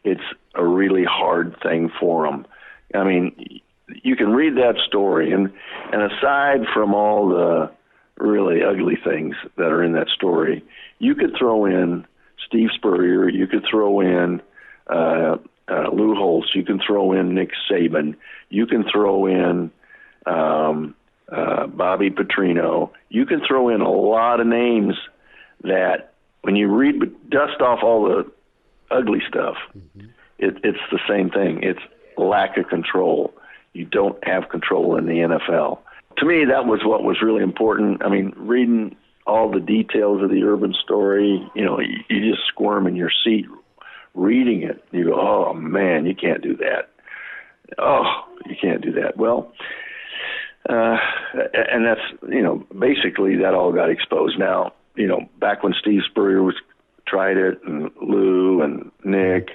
it's a really hard thing for them. I mean, you can read that story, and aside from all the really ugly things that are in that story, you could throw in Steve Spurrier, you could throw in Lou Holtz, you can throw in Nick Saban, you can throw in Bobby Petrino, you can throw in a lot of names that when you read, dust off all the ugly stuff, it's the same thing. It's lack of control. You don't have control in the NFL. To me, that was what was really important. I mean, reading all the details of the Urban story, you just squirm in your seat reading it. You go, oh, man, you can't do that. Oh, you can't do that. Well, and that's, basically that all got exposed. Now, back when Steve Spurrier tried it, and Lou and Nick,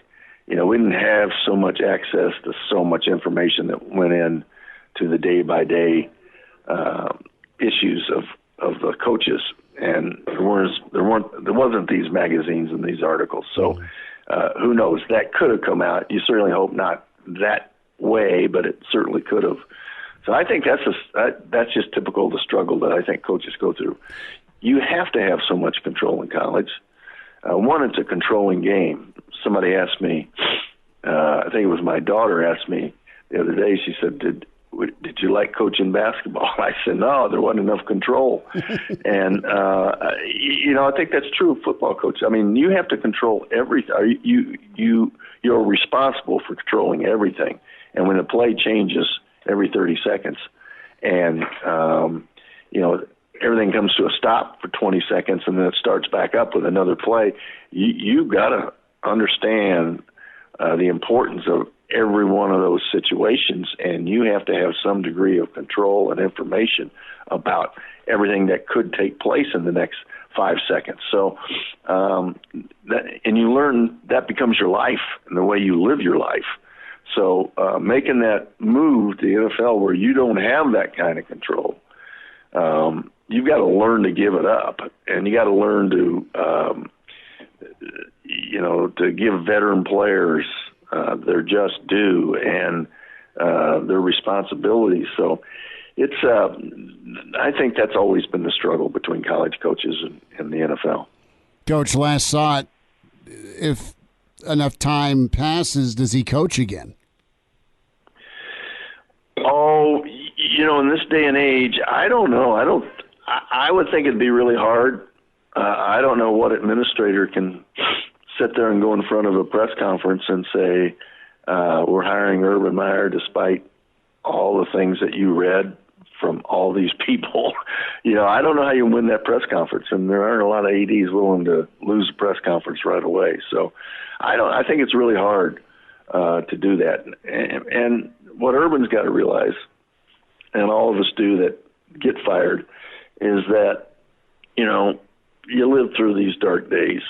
we didn't have so much access to so much information that went in to the day-by-day issues of the coaches, and there wasn't these magazines and these articles. So who knows? That could have come out. You certainly hope not that way, but it certainly could have. So I think that's just typical of the struggle that I think coaches go through. You have to have so much control in college. One, it's a controlling game. Somebody asked me, I think it was my daughter asked me the other day, she said, did you like coaching basketball? I said, no, there wasn't enough control. And, I think that's true of football coach. I mean, you have to control everything. You're responsible for controlling everything. And when the play changes every 30 seconds and, everything comes to a stop for 20 seconds and then it starts back up with another play, you've got to understand the importance of every one of those situations, and you have to have some degree of control and information about everything that could take place in the next 5 seconds. So, and you learn that becomes your life and the way you live your life. So making that move to the NFL where you don't have that kind of control, you've got to learn to give it up, and you got to learn to, to give veteran players their just due and their responsibilities. So it's, I think that's always been the struggle between college coaches and the NFL. Coach, last thought, if enough time passes, does he coach again? Oh, in this day and age, I don't know. I would think it'd be really hard. I don't know what administrator can sit there and go in front of a press conference and say, we're hiring Urban Meyer despite all the things that you read from all these people. I don't know how you win that press conference, and there aren't a lot of ADs willing to lose a press conference right away. So I think it's really hard to do that. And what Urban's got to realize, and all of us do that get fired, is that, you live through these dark days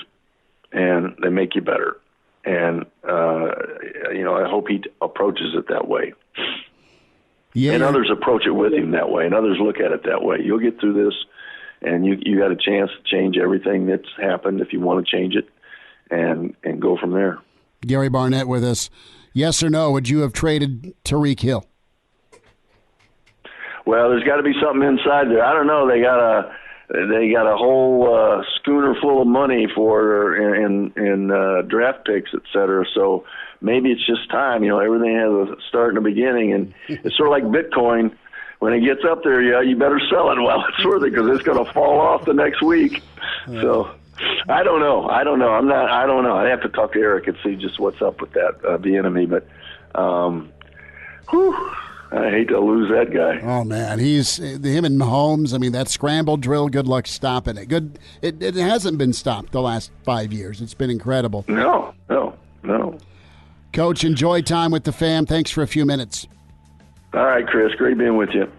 and they make you better. And, I hope he approaches it that way. Yeah. And others approach it with him that way, and others look at it that way. You'll get through this, and you got a chance to change everything that's happened if you want to change it, and go from there. Gary Barnett with us. Yes or no, would you have traded Tyreek Hill? Well, there's got to be something inside there. I don't know. They got a whole schooner full of money for in draft picks, et cetera. So maybe it's just time. Everything has a start and a beginning, and it's sort of like Bitcoin. When it gets up there, you better sell it while it's worth it, because it's going to fall off the next week. So I don't know. I don't know. I have to talk to Eric and see just what's up with that, the enemy. But I hate to lose that guy. Oh man, him and Mahomes. I mean, that scramble drill. Good luck stopping it. It hasn't been stopped the last 5 years. It's been incredible. No. Coach, enjoy time with the fam. Thanks for a few minutes. All right, Chris. Great being with you.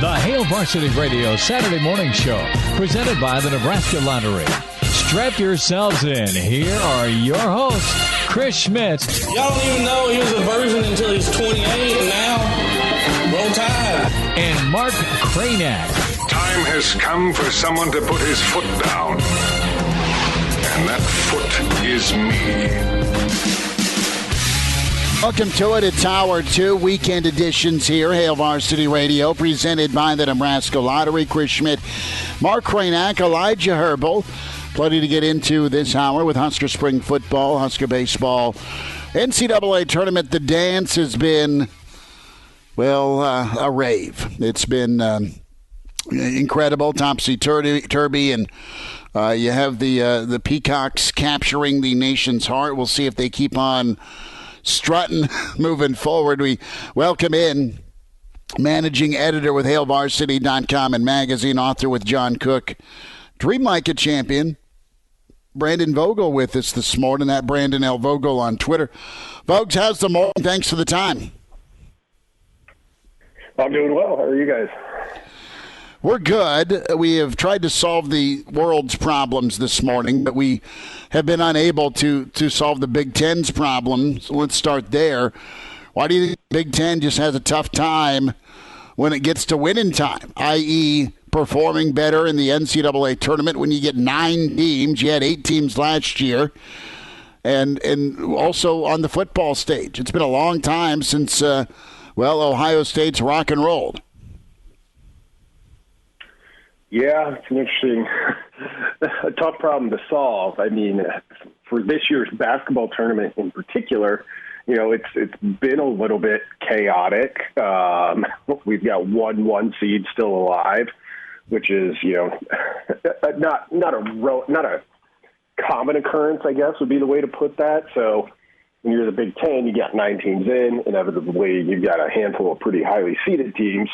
The Hail Varsity Radio Saturday Morning Show, presented by the Nebraska Lottery. Strap yourselves in. Here are your hosts, Chris Schmidt. Y'all don't even know he was a virgin until he's 28, and now, roll tide. And Mark Cranack. Time has come for someone to put his foot down. And that foot is me. Welcome to it. It's Hour 2, weekend editions here. Hail Varsity Radio, presented by the Nebraska Lottery. Chris Schmidt, Mark Cranack, Elijah Herbal. Plenty to get into this hour with Husker spring football, Husker baseball, NCAA tournament. The dance has been, a rave. It's been incredible, topsy-turvy, and you have the Peacocks capturing the nation's heart. We'll see if they keep on strutting moving forward. We welcome in managing editor with HailVarsity.com and magazine, author with John Cook, Dream Like a Champion, Brandon Vogel with us this morning, at Brandon L. Vogel on Twitter. Vogues, how's the morning? Thanks for the time. I'm doing well. How are you guys? We're good. We have tried to solve the world's problems this morning, but we have been unable to solve the Big Ten's problems. So let's start there. Why do you think the Big Ten just has a tough time when it gets to winning time, i.e., performing better in the NCAA tournament when you get 9 teams? You had 8 teams last year. And also on the football stage. It's been a long time since, Ohio State's rock and rolled. Yeah, it's an interesting, a tough problem to solve. I mean, for this year's basketball tournament in particular, it's been a little bit chaotic. We've got one seed still alive, which is not a common occurrence, I guess would be the way to put that. So when you're the Big Ten, you got 9 teams in. Inevitably, you've got a handful of pretty highly seeded teams.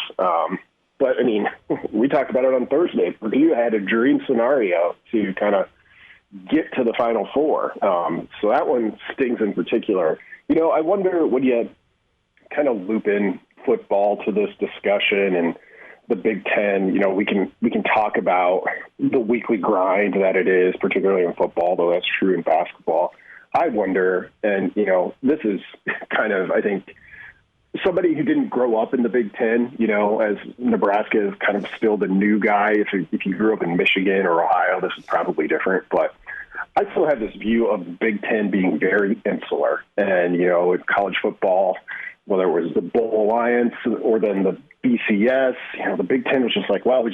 But, I mean, we talked about it on Thursday. Purdue had a dream scenario to kind of get to the Final Four. So that one stings in particular. I wonder, when you kind of loop in football to this discussion and the Big Ten, we can talk about the weekly grind that it is, particularly in football, though that's true in basketball. I wonder, and, this is kind of, I think, somebody who didn't grow up in the Big Ten, as Nebraska is kind of still the new guy. If you grew up in Michigan or Ohio, this is probably different. But I still have this view of the Big Ten being very insular. And, in college football, whether it was the Bowl Alliance or then the BCS, the Big Ten was just like, well,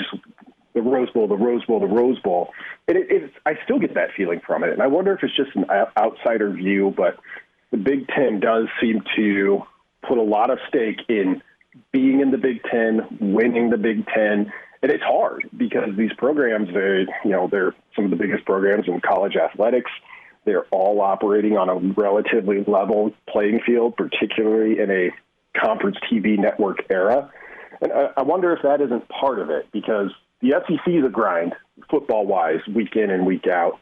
the Rose Bowl, the Rose Bowl, the Rose Bowl. And I still get that feeling from it. And I wonder if it's just an outsider view, but the Big Ten does seem to put a lot of stake in being in the Big Ten, winning the Big Ten. And it's hard because these programs, they're some of the biggest programs in college athletics. They're all operating on a relatively level playing field, particularly in a conference TV network era. And I wonder if that isn't part of it, because the SEC is a grind football-wise, week in and week out,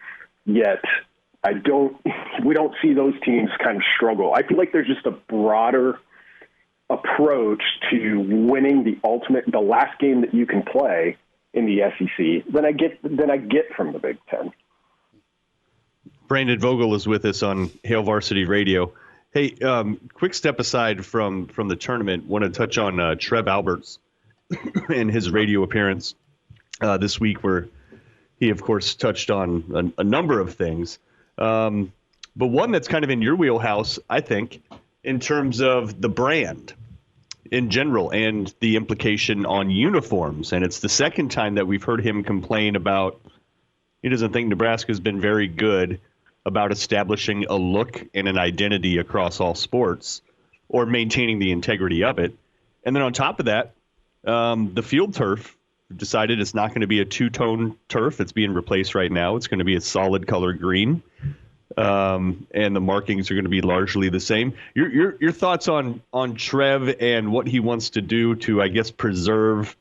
yet we don't see those teams kind of struggle. I feel like there's just a broader approach to winning the last game that you can play in the SEC than I get from the Big Ten. Brandon Vogel is with us on Hail Varsity Radio. Hey, quick step aside from the tournament. Want to touch on Trev Alberts and his radio appearance this week, where he, of course, touched on a number of things. But one that's kind of in your wheelhouse, I think, in terms of the brand in general and the implication on uniforms. And it's the second time that we've heard him complain about he doesn't think Nebraska's been very good about establishing a look and an identity across all sports or maintaining the integrity of it. And then on top of that, the field turf decided it's not going to be a two-tone turf. It's being replaced right now. It's going to be a solid color green. and the markings are going to be largely the same. Your thoughts on Trev and what he wants to do to, I guess, preserve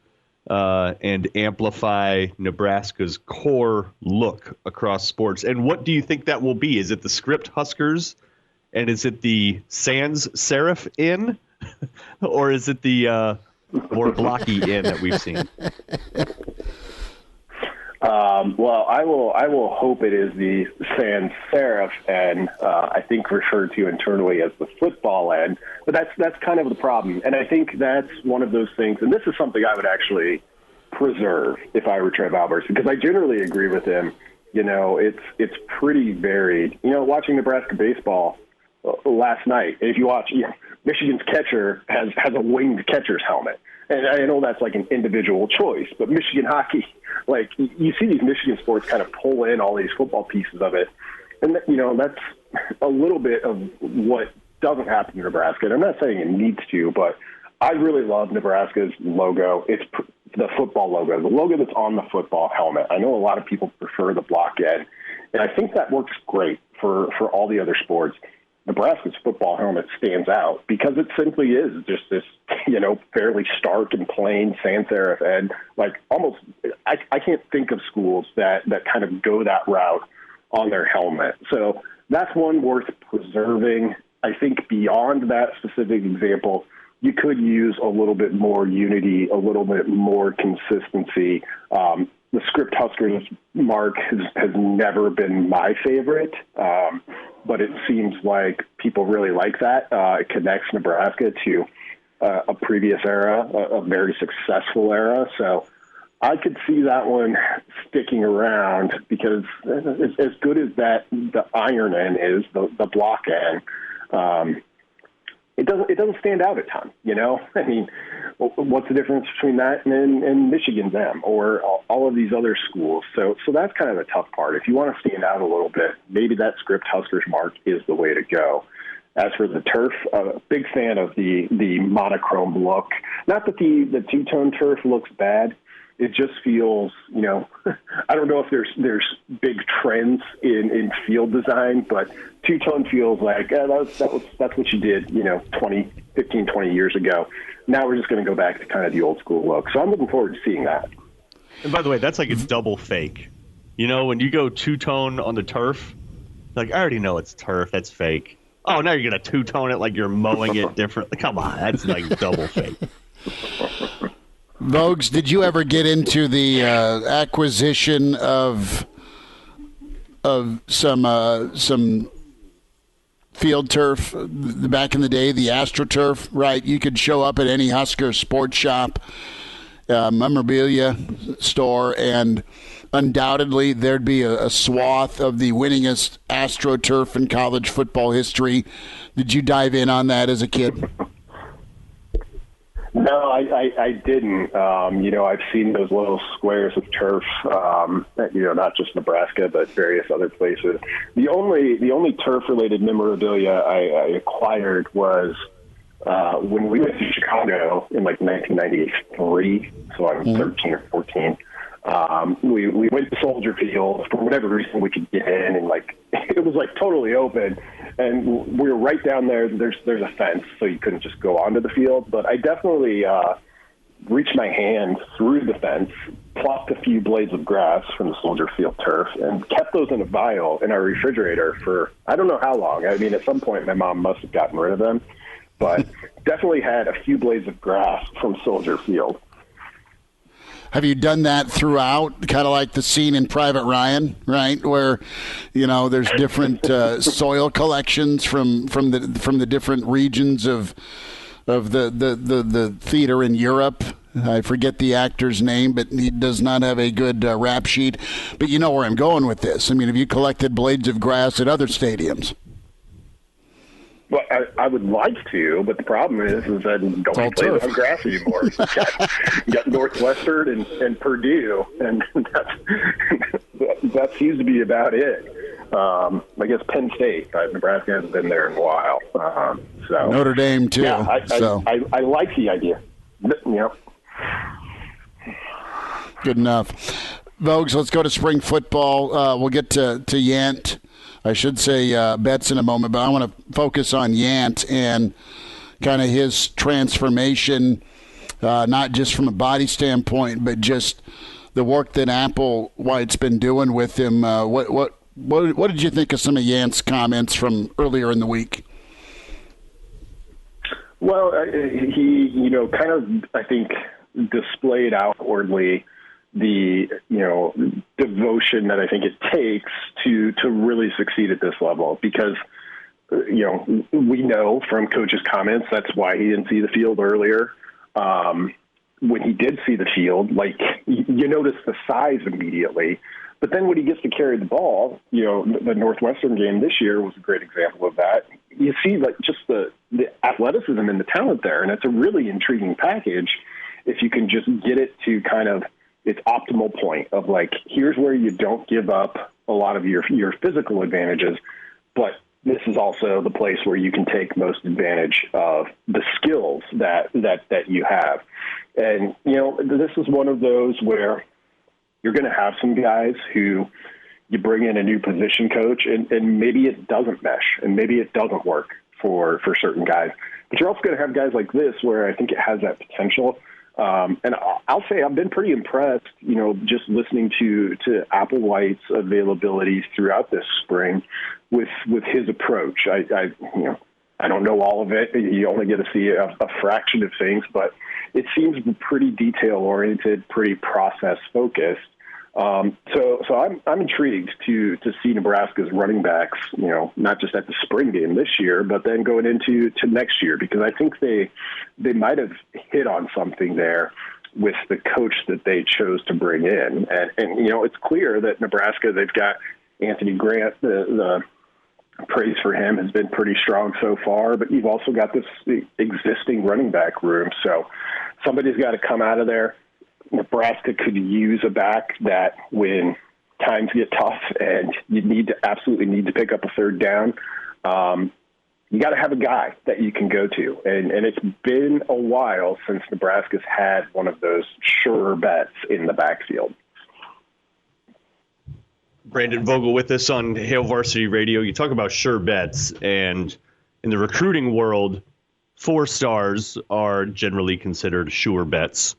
and amplify Nebraska's core look across sports, and what do you think that will be? Is it the script Huskers, and is it the sans serif in, or is it the more blocky in that we've seen? Well, I will hope it is the sans serif and I think referred to internally as the football end. But that's kind of the problem, and I think that's one of those things. And this is something I would actually preserve if I were Trev Alberts, because I generally agree with him. You know, it's pretty varied. You know, watching Nebraska baseball last night, if you watch, Michigan's catcher has a winged catcher's helmet. And I know that's like an individual choice, but Michigan hockey, like you see these Michigan sports kind of pull in all these football pieces of it. And, you know, that's a little bit of what doesn't happen in Nebraska. And I'm not saying it needs to, but I really love Nebraska's logo. It's the football logo, the logo that's on the football helmet. I know a lot of people prefer the block end, and I think that works great for all the other sports. Nebraska's football helmet stands out because it simply is just this, you know, fairly stark and plain sans serif, and like almost, I can't think of schools that kind of go that route on their helmet. So that's one worth preserving. I think beyond that specific example, you could use a little bit more unity, a little bit more consistency. The script Huskers mark has never been my favorite, but it seems like people really like that. It connects Nebraska to a previous era, a very successful era. So I could see that one sticking around because as good as the iron end is, the block end, it doesn't stand out a ton, you know? I mean, what's the difference between that and Michigan's M or all of these other schools? So that's kind of the tough part. If you want to stand out a little bit, maybe that script Huskers mark is the way to go. As for the turf, a big fan of the monochrome look. Not that the two-tone turf looks bad. It just feels, you know, I don't know if there's big trends in field design, but two-tone feels like that's what you did, you know, 15, 20 years ago. Now we're just going to go back to kind of the old school look. So I'm looking forward to seeing that. And by the way, that's like a double fake. You know, when you go two-tone on the turf, like, I already know it's turf. That's fake. Oh, now you're going to two-tone it like you're mowing it differently. Come on, that's like double fake. Vogues, did you ever get into the acquisition of some field turf back in the day, the AstroTurf, right? You could show up at any Husker sports shop, memorabilia store, and undoubtedly there'd be a swath of the winningest AstroTurf in college football history. Did you dive in on that as a kid? No, I didn't. You know, I've seen those little squares of turf, you know, not just Nebraska, but various other places. The only turf-related memorabilia I acquired was when we went to Chicago in, like, 1993, so I was 13 or 14. We went to Soldier Field. For whatever reason, we could get in, and, like, it was, like, totally open. And we were right down there. There's a fence, so you couldn't just go onto the field. But I definitely reached my hand through the fence, plucked a few blades of grass from the Soldier Field turf, and kept those in a vial in our refrigerator for I don't know how long. I mean, at some point, my mom must have gotten rid of them. But definitely had a few blades of grass from Soldier Field. Have you done that throughout, kind of like the scene in Private Ryan, right, where, you know, there's different soil collections from the different regions of the theater in Europe? I forget the actor's name, but he does not have a good rap sheet. But you know where I'm going with this. I mean, have you collected blades of grass at other stadiums? Well, I would like to, but the problem is that don't play on grass anymore. You got Northwestern and Purdue, and that seems to be about it. I guess Penn State, Nebraska hasn't been there in a while. So Notre Dame too. Yeah, I like the idea. Yep. Good enough. Vogues, let's go to spring football. We'll get to Yant. I should say Betts in a moment, but I want to focus on Yant and kind of his transformation, not just from a body standpoint, but just the work that Applewhite's been doing with him. What did you think of some of Yant's comments from earlier in the week? Well, he, kind of, I think, displayed outwardly the, devotion that I think it takes to really succeed at this level. Because, we know from Coach's comments, that's why he didn't see the field earlier. When he did see the field, you notice the size immediately. But then when he gets to carry the ball, the Northwestern game this year was a great example of that. You see, just the athleticism and the talent there, and it's a really intriguing package if you can just get it to kind of its optimal point of here's where you don't give up a lot of your physical advantages, but this is also the place where you can take most advantage of the skills that you have. And, this is one of those where you're going to have some guys who you bring in a new position coach and maybe it doesn't mesh and maybe it doesn't work for certain guys. But you're also going to have guys like this where I think it has that potential. And I'll say I've been pretty impressed, just listening to Applewhite's availability throughout this spring with his approach. I don't know all of it. You only get to see a fraction of things, but it seems pretty detail-oriented, pretty process-focused. So I'm intrigued to see Nebraska's running backs, not just at the spring game this year, but then going into next year, because I think they might have hit on something there with the coach that they chose to bring in. And it's clear that Nebraska, they've got Anthony Grant, the praise for him has been pretty strong so far, but you've also got this existing running back room. So somebody's got to come out of there. Nebraska could use a back that when times get tough and you absolutely need to pick up a third down, you got to have a guy that you can go to. And it's been a while since Nebraska's had one of those sure bets in the backfield. Brandon Vogel with us on Hail Varsity Radio. You talk about sure bets, and in the recruiting world, 4 stars are generally considered sure bets.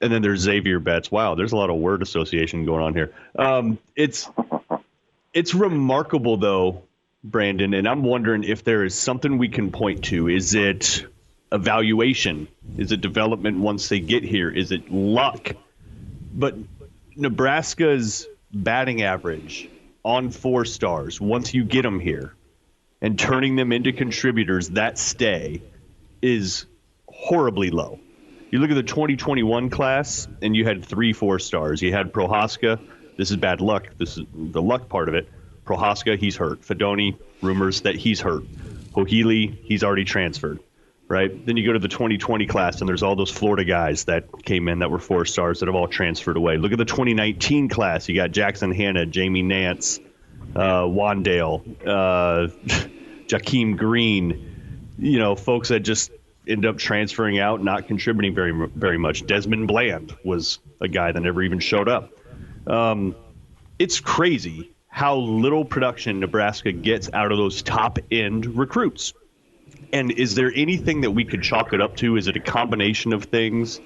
And then there's Zavier Betts. Wow, there's a lot of word association going on here. It's remarkable, though, Brandon, and I'm wondering if there is something we can point to. Is it evaluation? Is it development once they get here? Is it luck? But Nebraska's batting average on 4 stars, once you get them here, and turning them into contributors that stay, is horribly low. You look at the 2021 class, and you had 3 4 stars. You had Prohaska. This is bad luck. This is the luck part of it. Prohaska, he's hurt. Fedoni, rumors that he's hurt. Hohili, he's already transferred, right? Then you go to the 2020 class, and there's all those Florida guys that came in that were 4 stars that have all transferred away. Look at the 2019 class. You got Jackson Hanna, Jamie Nance, Wandale, Jakeem Green, folks that just end up transferring out, not contributing very much. Desmond Bland was a guy that never even showed up. It's crazy how little production Nebraska gets out of those top-end recruits. And is there anything that we could chalk it up to? Is it a combination of things?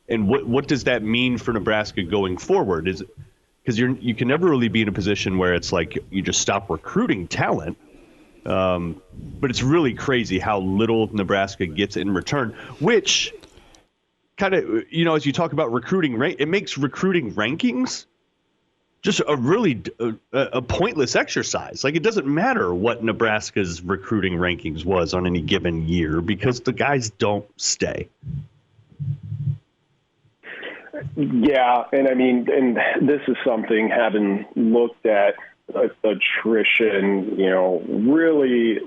And what does that mean for Nebraska going forward? Is it because you can never really be in a position where it's like you just stop recruiting talent. But it's really crazy how little Nebraska gets in return, which kind of, as you talk about recruiting, it makes recruiting rankings just a really a pointless exercise. Like, it doesn't matter what Nebraska's recruiting rankings was on any given year because the guys don't stay. Yeah, and this is something, having looked at attrition, really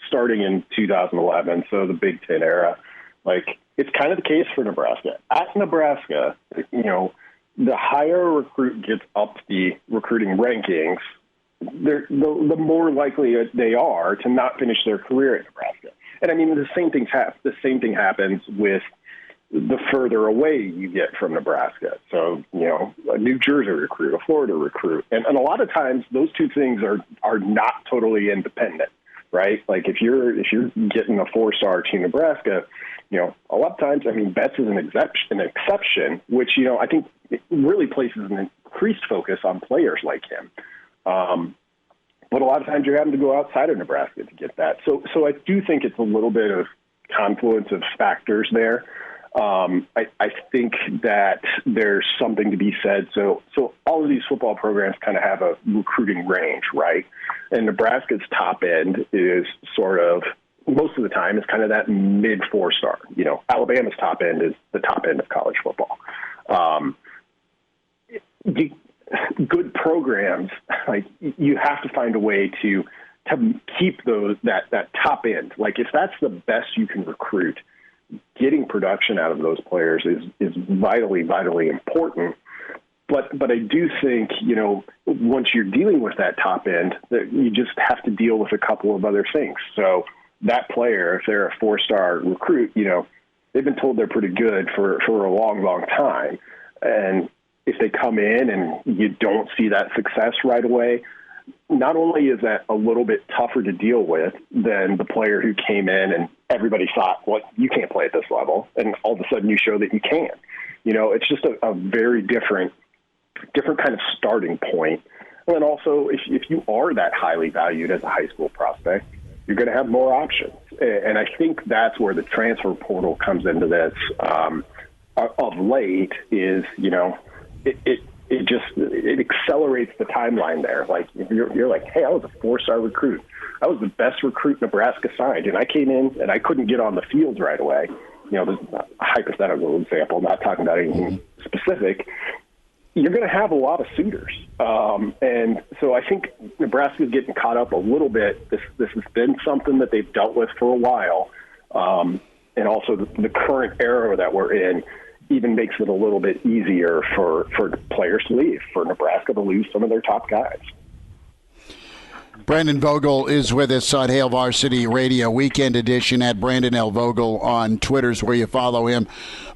starting in 2011, so the Big Ten era, it's kind of the case for Nebraska. At Nebraska, the higher a recruit gets up the recruiting rankings, the more likely they are to not finish their career at Nebraska. And the same thing happens with the further away you get from Nebraska. So, a New Jersey recruit, a Florida recruit. And a lot of times those two things are not totally independent, right? Like if you're getting a 4-star to Nebraska, a lot of times, Betts is an exception, which, I think it really places an increased focus on players like him. But a lot of times you're having to go outside of Nebraska to get that. So I do think it's a little bit of confluence of factors there. I think that there's something to be said. So all of these football programs kind of have a recruiting range, right? And Nebraska's top end is sort of, most of the time, is kind of that mid 4-star. Alabama's top end is the top end of college football. Good programs, like you have to find a way to keep that top end. Like if that's the best you can recruit, getting production out of those players is vitally important. But I do think, once you're dealing with that top end, that you just have to deal with a couple of other things. So that player, if they're a 4-star recruit, they've been told they're pretty good for a long time. And if they come in and you don't see that success right away, not only is that a little bit tougher to deal with than the player who came in and everybody thought, well, you can't play at this level, and all of a sudden you show that you can. It's just a very different kind of starting point. And then also, if you are that highly valued as a high school prospect, you're going to have more options. And I think that's where the transfer portal comes into this of late is, it accelerates the timeline there. Like you're like, hey, I was a 4-star recruit. I was the best recruit Nebraska signed, and I came in and I couldn't get on the field right away. There's a hypothetical example, not talking about anything specific. You're going to have a lot of suitors. And so I think Nebraska's getting caught up a little bit. This has been something that they've dealt with for a while. And also the current era that we're in even makes it a little bit easier for players to leave, for Nebraska to lose some of their top guys. Brandon Vogel is with us on Hail Varsity Radio, Weekend Edition, at Brandon L. Vogel on Twitter's where you follow him.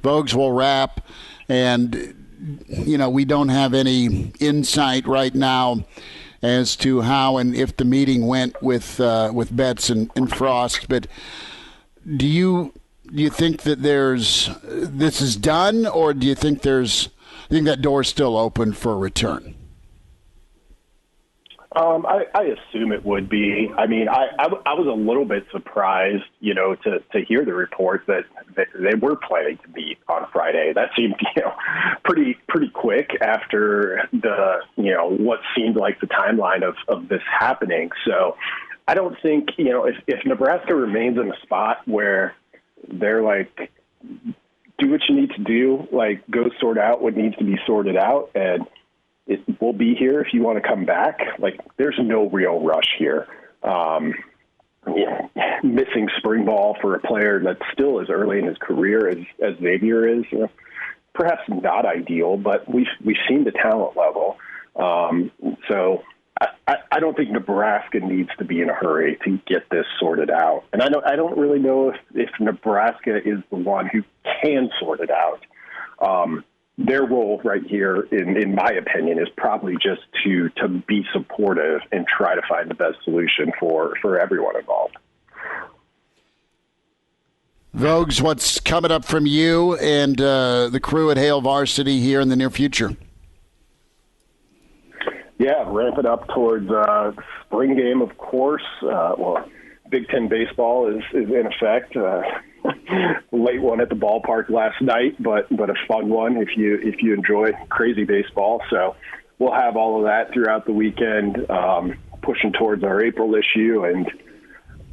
Vogues will wrap, and we don't have any insight right now as to how and if the meeting went with Betts and Frost. But do you think that this is done, or do you think that door's still open for a return? I assume it would be. I was a little bit surprised, to hear the report that they were planning to meet on Friday. That seemed, pretty quick after the, what seemed like the timeline of this happening. So I don't think, if Nebraska remains in a spot where they're like, do what you need to do, like go sort out what needs to be sorted out, and it will be here if you want to come back. Like, there's no real rush here. Missing spring ball for a player that's still as early in his career as Zavier is, perhaps not ideal, but we've seen the talent level. So I don't think Nebraska needs to be in a hurry to get this sorted out. And I don't really know if Nebraska is the one who can sort it out. Their role right here, in my opinion, is probably just to be supportive and try to find the best solution for everyone involved. Vogues, what's coming up from you and the crew at Hail Varsity here in the near future? Yeah, ramp it up towards spring game, of course. Big Ten baseball is in effect. Late one at the ballpark last night, but a fun one if you enjoy crazy baseball. So we'll have all of that throughout the weekend, pushing towards our April issue, and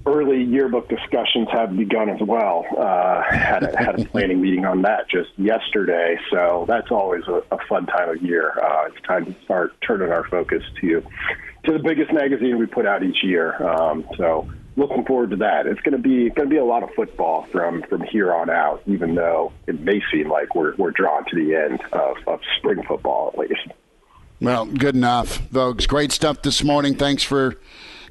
early yearbook discussions have begun as well. Had a planning meeting on that just yesterday, so that's always a fun time of year. It's time to start turning our focus to the biggest magazine we put out each year. So looking forward to that. It's going to be a lot of football from here on out, even though it may seem like we're drawn to the end of spring football at least. Well, good enough, Vogues. Great stuff this morning. Thanks for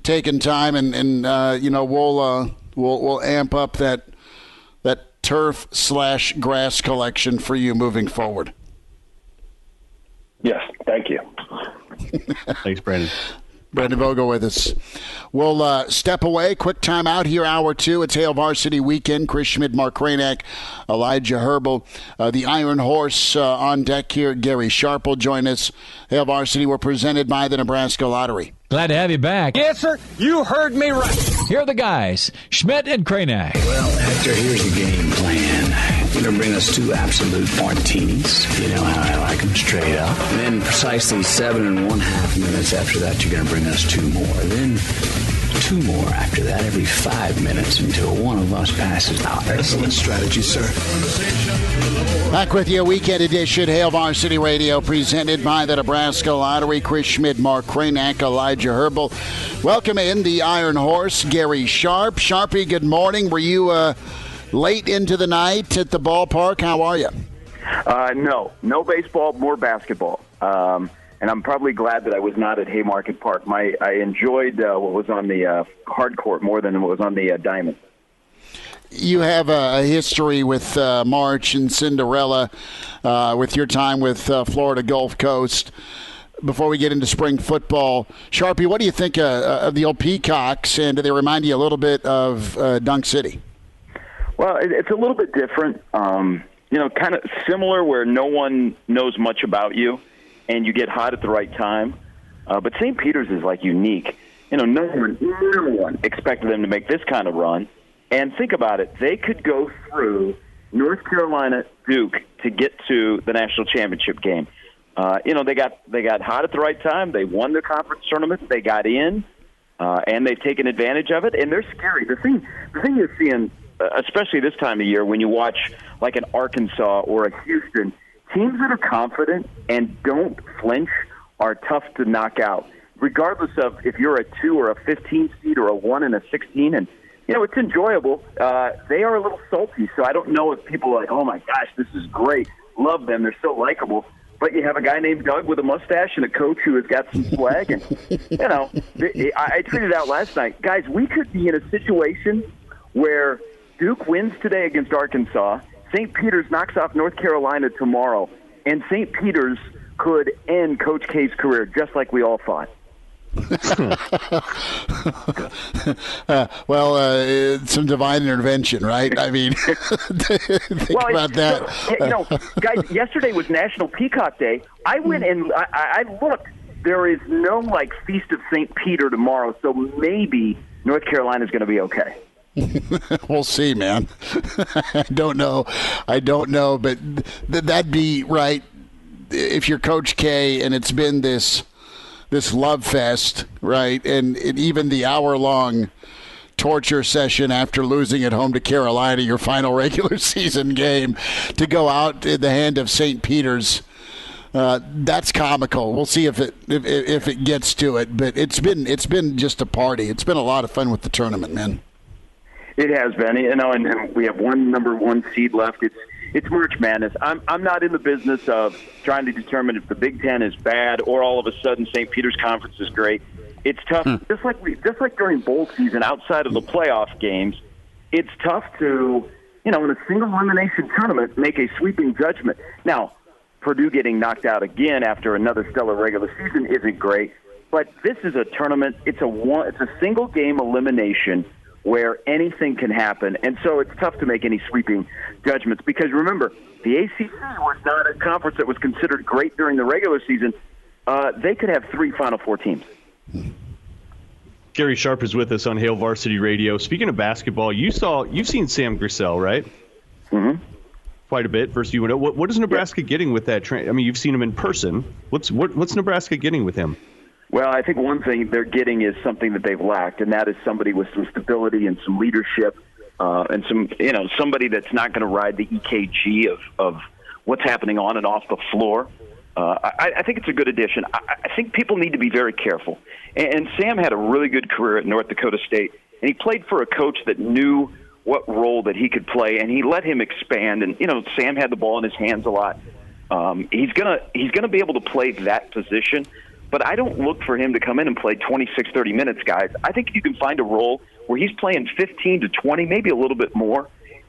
taking time, and we'll amp up that turf/grass collection for you moving forward? Yes, thank you. Thanks, Brandon. Brandon Vogel with us. We'll step away. Quick time out here, hour 2. It's Hail Varsity Weekend. Chris Schmidt, Mark Kranak, Elijah Herbal. The Iron Horse on deck here. Gary Sharp will join us. Hail Varsity, we're presented by the Nebraska Lottery. Glad to have you back. Yes, sir. You heard me right. Here are the guys, Schmidt and Kranak. Well, Hector, here's the game plan. You're going to bring us 2 absolute martinis. You know how I like them, straight up. And then precisely 7.5 minutes after that, you're going to bring us 2 more. Then 2 more after that every 5 minutes until one of us passes out. Excellent strategy, sir. Back with you, weekend edition, Hail Varsity Radio, presented by the Nebraska Lottery. Chris Schmidt, Mark Kranak, Elijah Herbal. Welcome in the Iron Horse, Gary Sharp. Sharpie, good morning. Were you late into the night at the ballpark? How are you? No baseball, more basketball. And I'm probably glad that I was not at Haymarket Park. I enjoyed what was on the hard court more than what was on the diamond. You have a history with March and Cinderella with your time with Florida Gulf Coast. Before we get into spring football, Sharpie, what do you think of the old Peacocks, and do they remind you a little bit of Dunk City? Well, it's a little bit different. Kind of similar where no one knows much about you, and you get hot at the right time. But St. Peter's is, unique. No one expected them to make this kind of run. And think about it. They could go through North Carolina, Duke to get to the national championship game. They got hot at the right time. They won the conference tournament. They got in, and they've taken advantage of it. And they're scary. The thing you're seeing, especially this time of year, when you watch like an Arkansas or a Houston, teams that are confident and don't flinch are tough to knock out, regardless of if you're a 2 or a 15 seed or a 1 and a 16. And it's enjoyable. They are a little salty, so I don't know if people are like, oh, my gosh, this is great. Love them. They're so likable. But you have a guy named Doug with a mustache and a coach who has got some swag. And, I tweeted out last night, guys, we could be in a situation where Duke wins today against Arkansas, St. Peter's knocks off North Carolina tomorrow, and St. Peter's could end Coach K's career just like we all thought. Some divine intervention, right? I mean, think about that. Guys, yesterday was National Peacock Day. I went and I looked. There is no Feast of St. Peter tomorrow, so maybe North Carolina is going to be okay. We'll see, man. I don't know, but that'd be right if you're Coach K and it's been this love fest, right? And even the hour-long torture session after losing at home to Carolina, your final regular season game, to go out in the hand of St. Peter's, that's comical. We'll see if it gets to it. But it's been just a party. It's been a lot of fun with the tournament, man. It has been, and we have one number 1 seed left. It's March Madness. I'm not in the business of trying to determine if the Big Ten is bad or all of a sudden St. Peter's Conference is great. It's tough. Just like during bowl season, outside of the playoff games, it's tough to, in a single elimination tournament, make a sweeping judgment. Now, Purdue getting knocked out again after another stellar regular season isn't great, but this is a tournament. It's a single game elimination where anything can happen. And so it's tough to make any sweeping judgments because, remember, the ACC was not a conference that was considered great during the regular season. They could have 3 Final Four teams. Gary Sharp is with us on Hail Varsity Radio. Speaking of basketball, you've seen Sam Grissel, right? Mm-hmm. Quite a bit versus UNO. What is Nebraska getting with that? You've seen him in person. What's Nebraska getting with him? Well, I think one thing they're getting is something that they've lacked, and that is somebody with some stability and some leadership, and somebody that's not going to ride the EKG of what's happening on and off the floor. I think it's a good addition. I think people need to be very careful. And Sam had a really good career at North Dakota State, and he played for a coach that knew what role that he could play, and he let him expand. And Sam had the ball in his hands a lot. He's gonna be able to play that position. But I don't look for him to come in and play 26, 30 minutes, guys. I think you can find a role where he's playing 15 to 20, maybe a little bit more,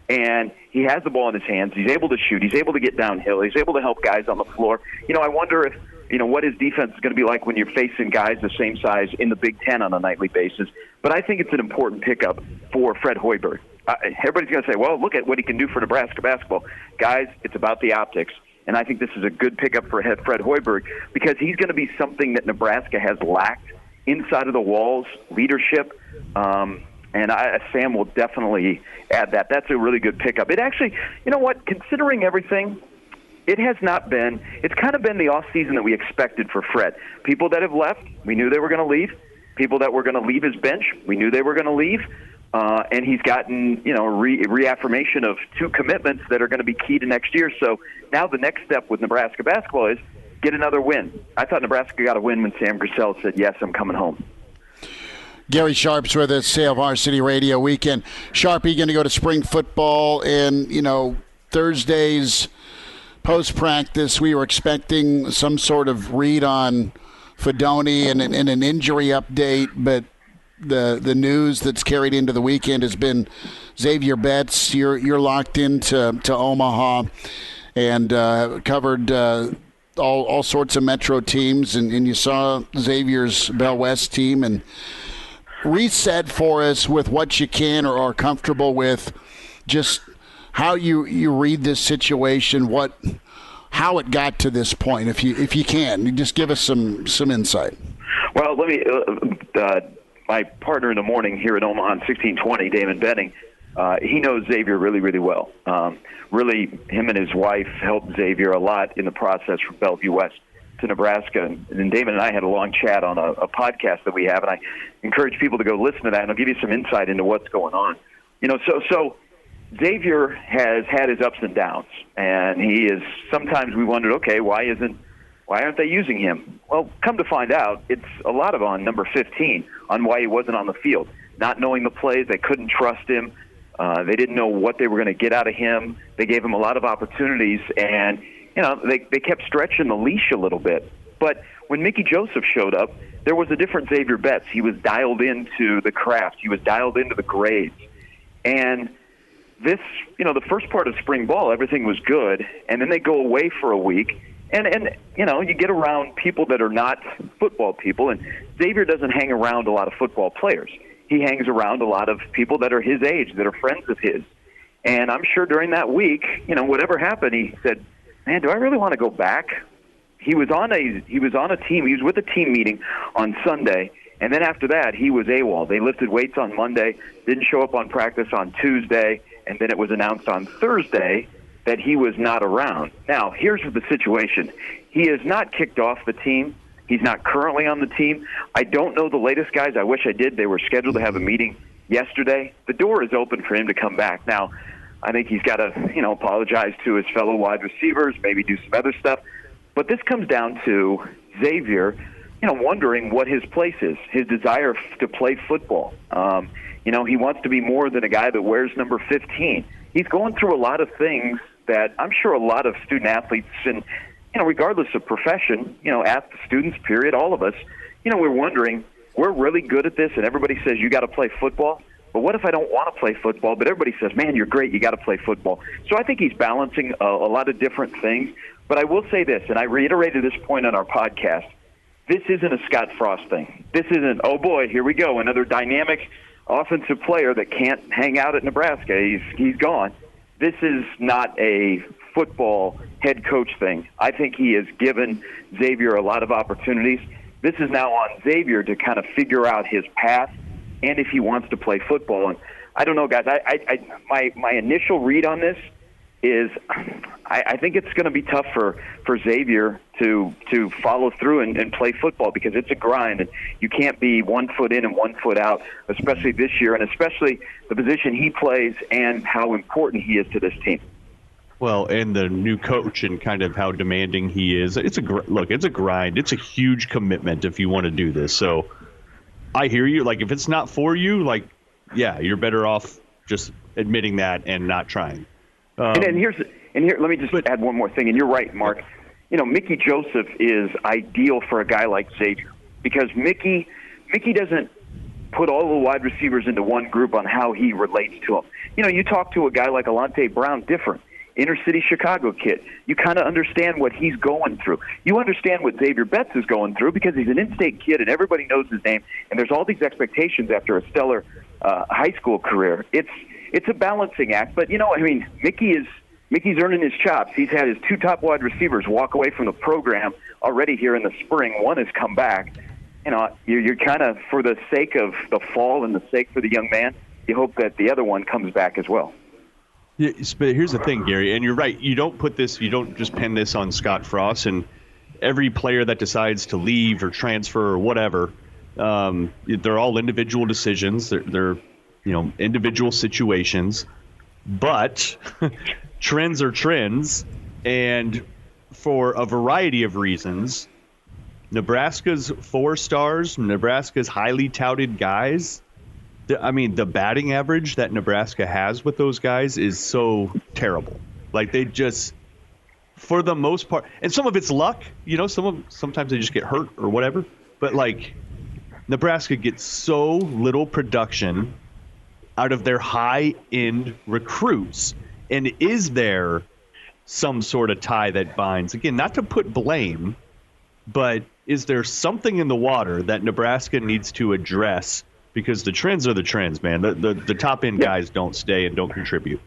and he has the ball in his hands. He's able to shoot. He's able to get downhill. He's able to help guys on the floor. I wonder if, what his defense is going to be like when you're facing guys the same size in the Big Ten on a nightly basis. But I think it's an important pickup for Fred Hoiberg. Everybody's going to say, well, look at what he can do for Nebraska basketball. Guys, it's about the optics. And I think this is a good pickup for Fred Hoiberg because he's going to be something that Nebraska has lacked inside of the walls, leadership. And Sam will definitely add that. That's a really good pickup. It actually, considering everything, it has not been – it's kind of been the offseason that we expected for Fred. People that have left, we knew they were going to leave. People that were going to leave his bench, we knew they were going to leave. And he's gotten, reaffirmation of 2 commitments that are going to be key to next year. So now the next step with Nebraska basketball is get another win. I thought Nebraska got a win when Sam Grissel said, yes, I'm coming home. Gary Sharp's with us, Hail Varsity Radio Weekend. Sharp, are you going to go to spring football? And, Thursday's post-practice, we were expecting some sort of read on Fedoni and an injury update, but the news that's carried into the weekend has been Zavier Betts. You're locked into Omaha and covered all sorts of Metro teams, and you saw Xavier's Bell West team. And reset for us with what you can or are comfortable with, just how you read this situation, how it got to this point, if you can. Just give us some insight. Well, let me my partner in the morning here at Omaha on 1620, Damon Benning, he knows Zavier really, really well. Really, him and his wife helped Zavier a lot in the process from Bellevue West to Nebraska. And Damon and I had a long chat on a podcast that we have, and I encourage people to go listen to that, and I'll give you some insight into what's going on. So Zavier has had his ups and downs, and he is sometimes we wondered, okay, why aren't they using him? Well, come to find out, it's a lot of on number 15 on why he wasn't on the field. Not knowing the plays, they couldn't trust him. They didn't know what they were going to get out of him. They gave him a lot of opportunities, and they kept stretching the leash a little bit. But when Mickey Joseph showed up, there was a different Zavier Betts. He was dialed into the craft. He was dialed into the grades. And this, the first part of spring ball, everything was good, and then they go away for a week. And you get around people that are not football people, and Zavier doesn't hang around a lot of football players. He hangs around a lot of people that are his age, that are friends of his. And I'm sure during that week, whatever happened, he said, man, do I really want to go back? He was on a team. He was with a team meeting on Sunday, and then after that, he was AWOL. They lifted weights on Monday, didn't show up on practice on Tuesday, and then it was announced on Thursday that he was not around. Now, here's the situation. He is not kicked off the team. He's not currently on the team. I don't know the latest guys. I wish I did. They were scheduled to have a meeting yesterday. The door is open for him to come back. Now, I think he's got to, apologize to his fellow wide receivers, maybe do some other stuff. But this comes down to Zavier, wondering what his place is, his desire to play football. He wants to be more than a guy that wears number 15. He's going through a lot of things that I'm sure a lot of student athletes, and regardless of profession, at the students, period, all of us, we're wondering, we're really good at this, and everybody says you got to play football. But what if I don't want to play football? But everybody says, man, you're great, you got to play football. So I think he's balancing a lot of different things. But I will say this, and I reiterated this point on our podcast, this isn't a Scott Frost thing. This isn't, oh boy, here we go, another dynamic offensive player that can't hang out at Nebraska. He's gone. This is not a football head coach thing. I think he has given Zavier a lot of opportunities. This is now on Zavier to kind of figure out his path and if he wants to play football. And I don't know, guys. My initial read on this is I think it's going to be tough for Zavier to follow through and play football because it's a grind, and you can't be 1 foot in and 1 foot out, especially this year, and especially the position he plays and how important he is to this team. Well, and the new coach and kind of how demanding he is. It's a grind. It's a huge commitment if you want to do this. So I hear you. Like, if it's not for you, like, yeah, you're better off just admitting that and not trying. And here, let me just add one more thing. And you're right, Mark. Mickey Joseph is ideal for a guy like Zavier because Mickey doesn't put all the wide receivers into one group on how he relates to them. You know, you talk to a guy like Alante Brown, different. Inner city Chicago kid. You kind of understand what he's going through. You understand what Zavier Betts is going through because he's an in-state kid and everybody knows his name, and there's all these expectations after a stellar high school career. It's a balancing act, but, you know, I mean, Mickey's earning his chops. He's had his 2 top wide receivers walk away from the program already here in the spring. One has come back. You know, you're kind of, for the sake of the fall and the sake for the young man, you hope that the other one comes back as well. Yeah, but here's the thing, Gary, and you're right. You don't just pin this on Scott Frost and every player that decides to leave or transfer or whatever. They're all individual decisions. They're individual situations, but trends are trends, and for a variety of reasons, Nebraska's 4 stars, Nebraska's highly touted guys. I mean, the batting average that Nebraska has with those guys is so terrible. Like, they just, for the most part, and some of it's luck, you know, sometimes they just get hurt or whatever. But, like, Nebraska gets so little production out of their high-end recruits. And is there some sort of tie that binds? Again, not to put blame, but is there something in the water that Nebraska needs to address? Because the trends are the trends, man. The top-end guys don't stay and don't contribute.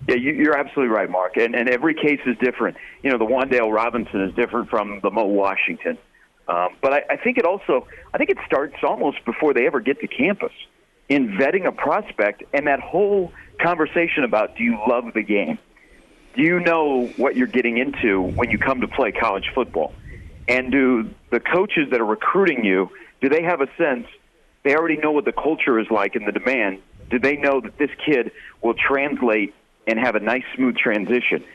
Yeah, you're absolutely right, Mark. And every case is different. You know, the Wandale Robinson is different from the Mo Washington. But I think it starts almost before they ever get to campus in vetting a prospect and that whole conversation about, do you love the game? Do you know what you're getting into when you come to play college football? And do the coaches that are recruiting you, do they have a sense? They already know what the culture is like and the demand. Do they know that this kid will translate and have a nice, smooth transition?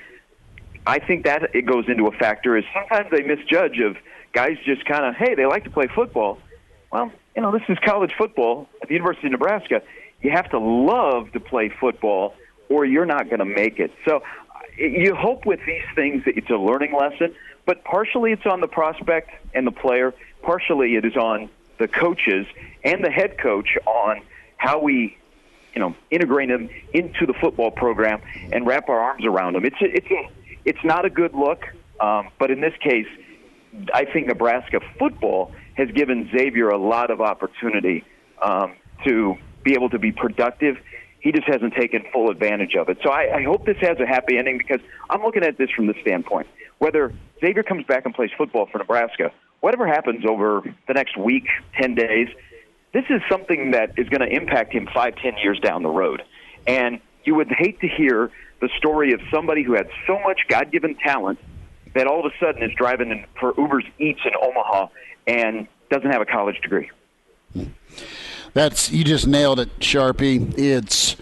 I think that it goes into a factor is sometimes they misjudge of guys just kind of, hey, they like to play football. Well, you know, this is college football at the University of Nebraska. You have to love to play football or you're not going to make it. So you hope with these things that it's a learning lesson, but partially it's on the prospect and the player. Partially it is on the coaches and the head coach on how we, integrate them into the football program and wrap our arms around them. It's not a good look, but in this case, I think Nebraska football has given Zavier a lot of opportunity to be able to be productive. He just hasn't taken full advantage of it. So I hope this has a happy ending because I'm looking at this from this standpoint. Whether Zavier comes back and plays football for Nebraska, whatever happens over the next week, 10 days, this is something that is going to impact him 5-10 years down the road. And you would hate to hear the story of somebody who had so much God-given talent that all of a sudden is driving for Uber's Eats in Omaha and doesn't have a college degree. You just nailed it, Sharpie. It's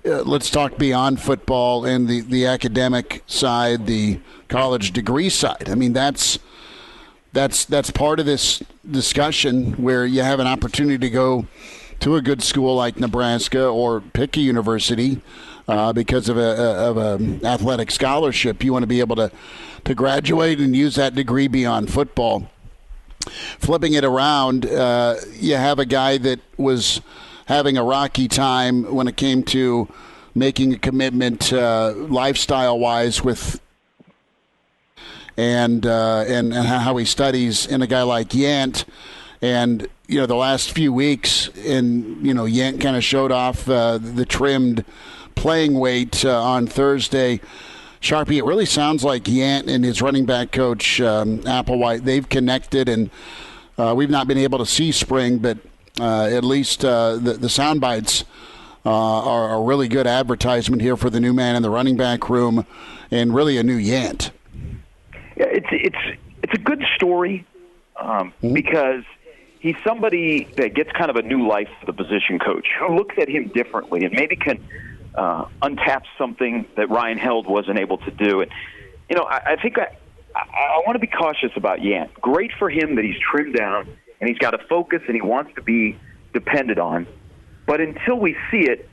let's talk beyond football and the academic side, the college degree side. I mean, that's part of this discussion where you have an opportunity to go to a good school like Nebraska or pick a university because of a athletic scholarship. You want to be able to graduate and use that degree beyond football. Flipping it around, you have a guy that was having a rocky time when it came to making a commitment lifestyle-wise with and how he studies, and a guy like Yant. And, the last few weeks, and, Yant kind of showed off the trimmed playing weight on Thursday. Sharpie, it really sounds like Yant and his running back coach, Applewhite, they've connected, and we've not been able to see spring, but at least the sound bites are a really good advertisement here for the new man in the running back room and really a new Yant. Yeah, it's a good story because he's somebody that gets kind of a new life for the position coach who looks at him differently and maybe can untap something that Ryan Held wasn't able to do. And, I think I want to be cautious about Yant. Great for him that he's trimmed down and he's got a focus and he wants to be depended on. But until we see it,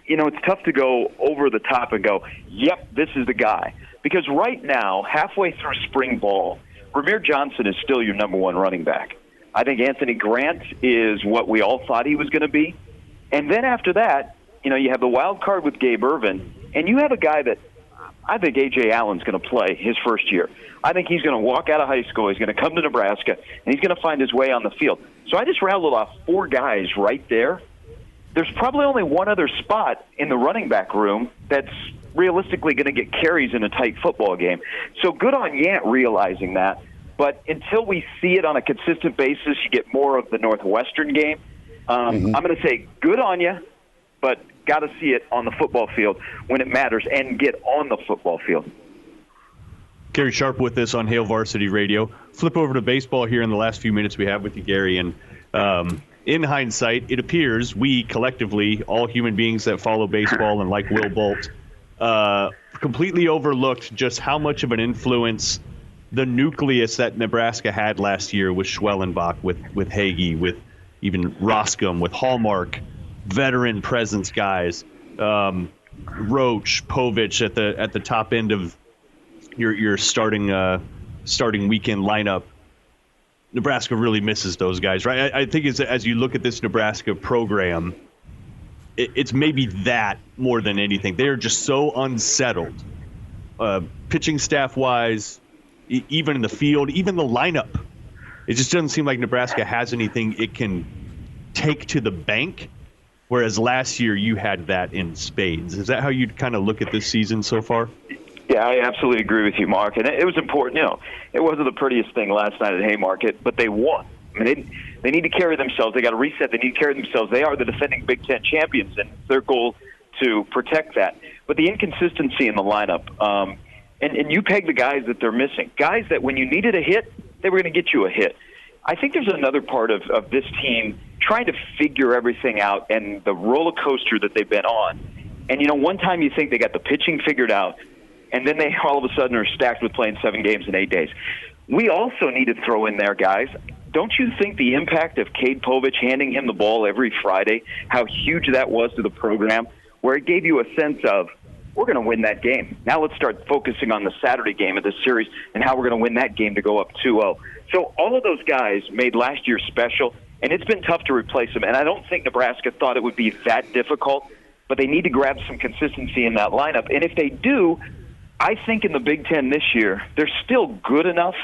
it's tough to go over the top and go, yep, this is the guy. Because right now, halfway through spring ball, Ramir Johnson is still your number one running back. I think Anthony Grant is what we all thought he was going to be. And then after that, you have the wild card with Gabe Ervin, and you have a guy that I think A.J. Allen's going to play his first year. I think he's going to walk out of high school. He's going to come to Nebraska, and he's going to find his way on the field. So I just rattled off 4 guys right there. There's probably only one other spot in the running back room that's realistically going to get carries in a tight football game. So good on Yant realizing that. But until we see it on a consistent basis, you get more of the Northwestern game. I'm going to say good on you, but got to see it on the football field when it matters and get on the football field. Gary Sharp with us on Hail Varsity Radio. Flip over to baseball here in the last few minutes we have with you, Gary. And in hindsight, it appears we collectively, all human beings that follow baseball and like Will Bolt, completely overlooked just how much of an influence the nucleus that Nebraska had last year with Schwellenbach, with Hagee, with even Roscom, with Hallmark, veteran presence guys, Roach, Povich at the top end of your starting weekend lineup. Nebraska really misses those guys, right? I think as you look at this Nebraska program, it's maybe that more than anything. They are just so unsettled, pitching staff-wise, even in the field, even the lineup. It just doesn't seem like Nebraska has anything it can take to the bank, whereas last year you had that in spades. Is that how you'd kind of look at this season so far? Yeah, I absolutely agree with you, Mark. And it was important. It wasn't the prettiest thing last night at Haymarket, but they won. I mean, they need to carry themselves. They got to reset. They need to carry themselves. They are the defending Big Ten champions, and it's their goal to protect that. But the inconsistency in the lineup, and you peg the guys that they're missing, guys that when you needed a hit, they were going to get you a hit. I think there's another part of this team trying to figure everything out and the roller coaster that they've been on. And, one time you think they got the pitching figured out, and then they all of a sudden are stacked with playing 7 games in 8 days. We also need to throw in there, guys. Don't you think the impact of Cade Povich handing him the ball every Friday, how huge that was to the program, where it gave you a sense of, we're going to win that game. Now let's start focusing on the Saturday game of this series and how we're going to win that game to go up 2-0. So all of those guys made last year special, and it's been tough to replace them. And I don't think Nebraska thought it would be that difficult, but they need to grab some consistency in that lineup. And if they do, I think in the Big Ten this year, they're still good enough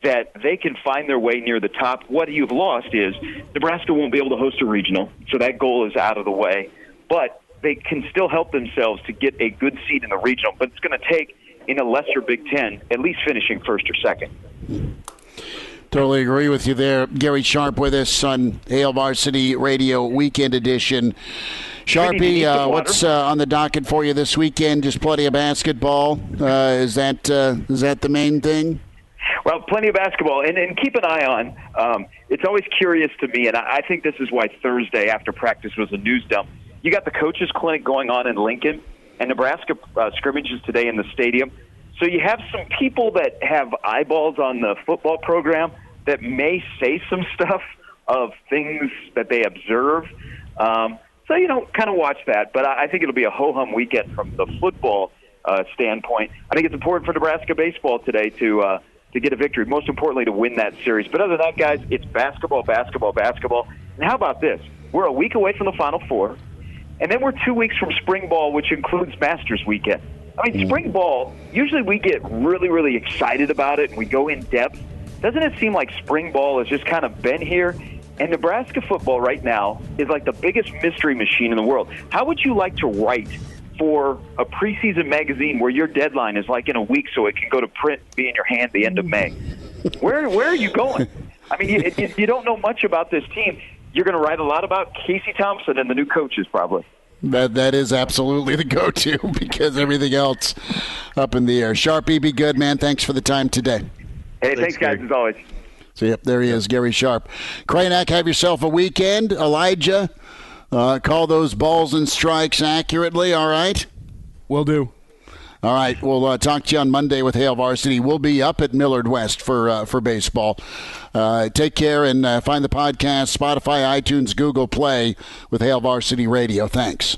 that they can find their way near the top. What you've lost is Nebraska won't be able to host a regional, so that goal is out of the way. But they can still help themselves to get a good seed in the regional. But it's going to take, in a lesser Big Ten, at least finishing first or second. Totally agree with you there. Gary Sharp with us on Hail Varsity Radio Weekend Edition. Sharpie, what's on the docket for you this weekend? Just plenty of basketball. Is that the main thing? Well, plenty of basketball, and keep an eye on. It's always curious to me, and I think this is why Thursday after practice was a news dump. You got the coaches' clinic going on in Lincoln, and Nebraska scrimmages today in the stadium. So you have some people that have eyeballs on the football program that may say some stuff of things that they observe. So, kind of watch that. But I think it'll be a ho-hum weekend from the football standpoint. I think it's important for Nebraska baseball today to get a victory, most importantly to win that series. But other than that, guys, it's basketball, basketball, basketball. And how about this? We're a week away from the Final Four, and then we're 2 weeks from spring ball, which includes Masters weekend. I mean, spring ball, usually we get really, really excited about it, and we go in depth. Doesn't it seem like spring ball has just kind of been here? And Nebraska football right now is like the biggest mystery machine in the world. How would you like to write for a preseason magazine where your deadline is like in a week so it can go to print and be in your hand the end of May? Where are you going? I mean, you don't know much about this team. You're going to write a lot about Casey Thompson and the new coaches probably. That is absolutely the go-to because everything else up in the air. Sharpie, be good, man. Thanks for the time today. Hey, thanks guys, as always. So, yep, there he is, Gary Sharp. Kranak, have yourself a weekend. Elijah, call those balls and strikes accurately, all right? Will do. All right, we'll talk to you on Monday with Hail Varsity. We'll be up at Millard West for baseball. Take care and find the podcast, Spotify, iTunes, Google Play with Hail Varsity Radio. Thanks.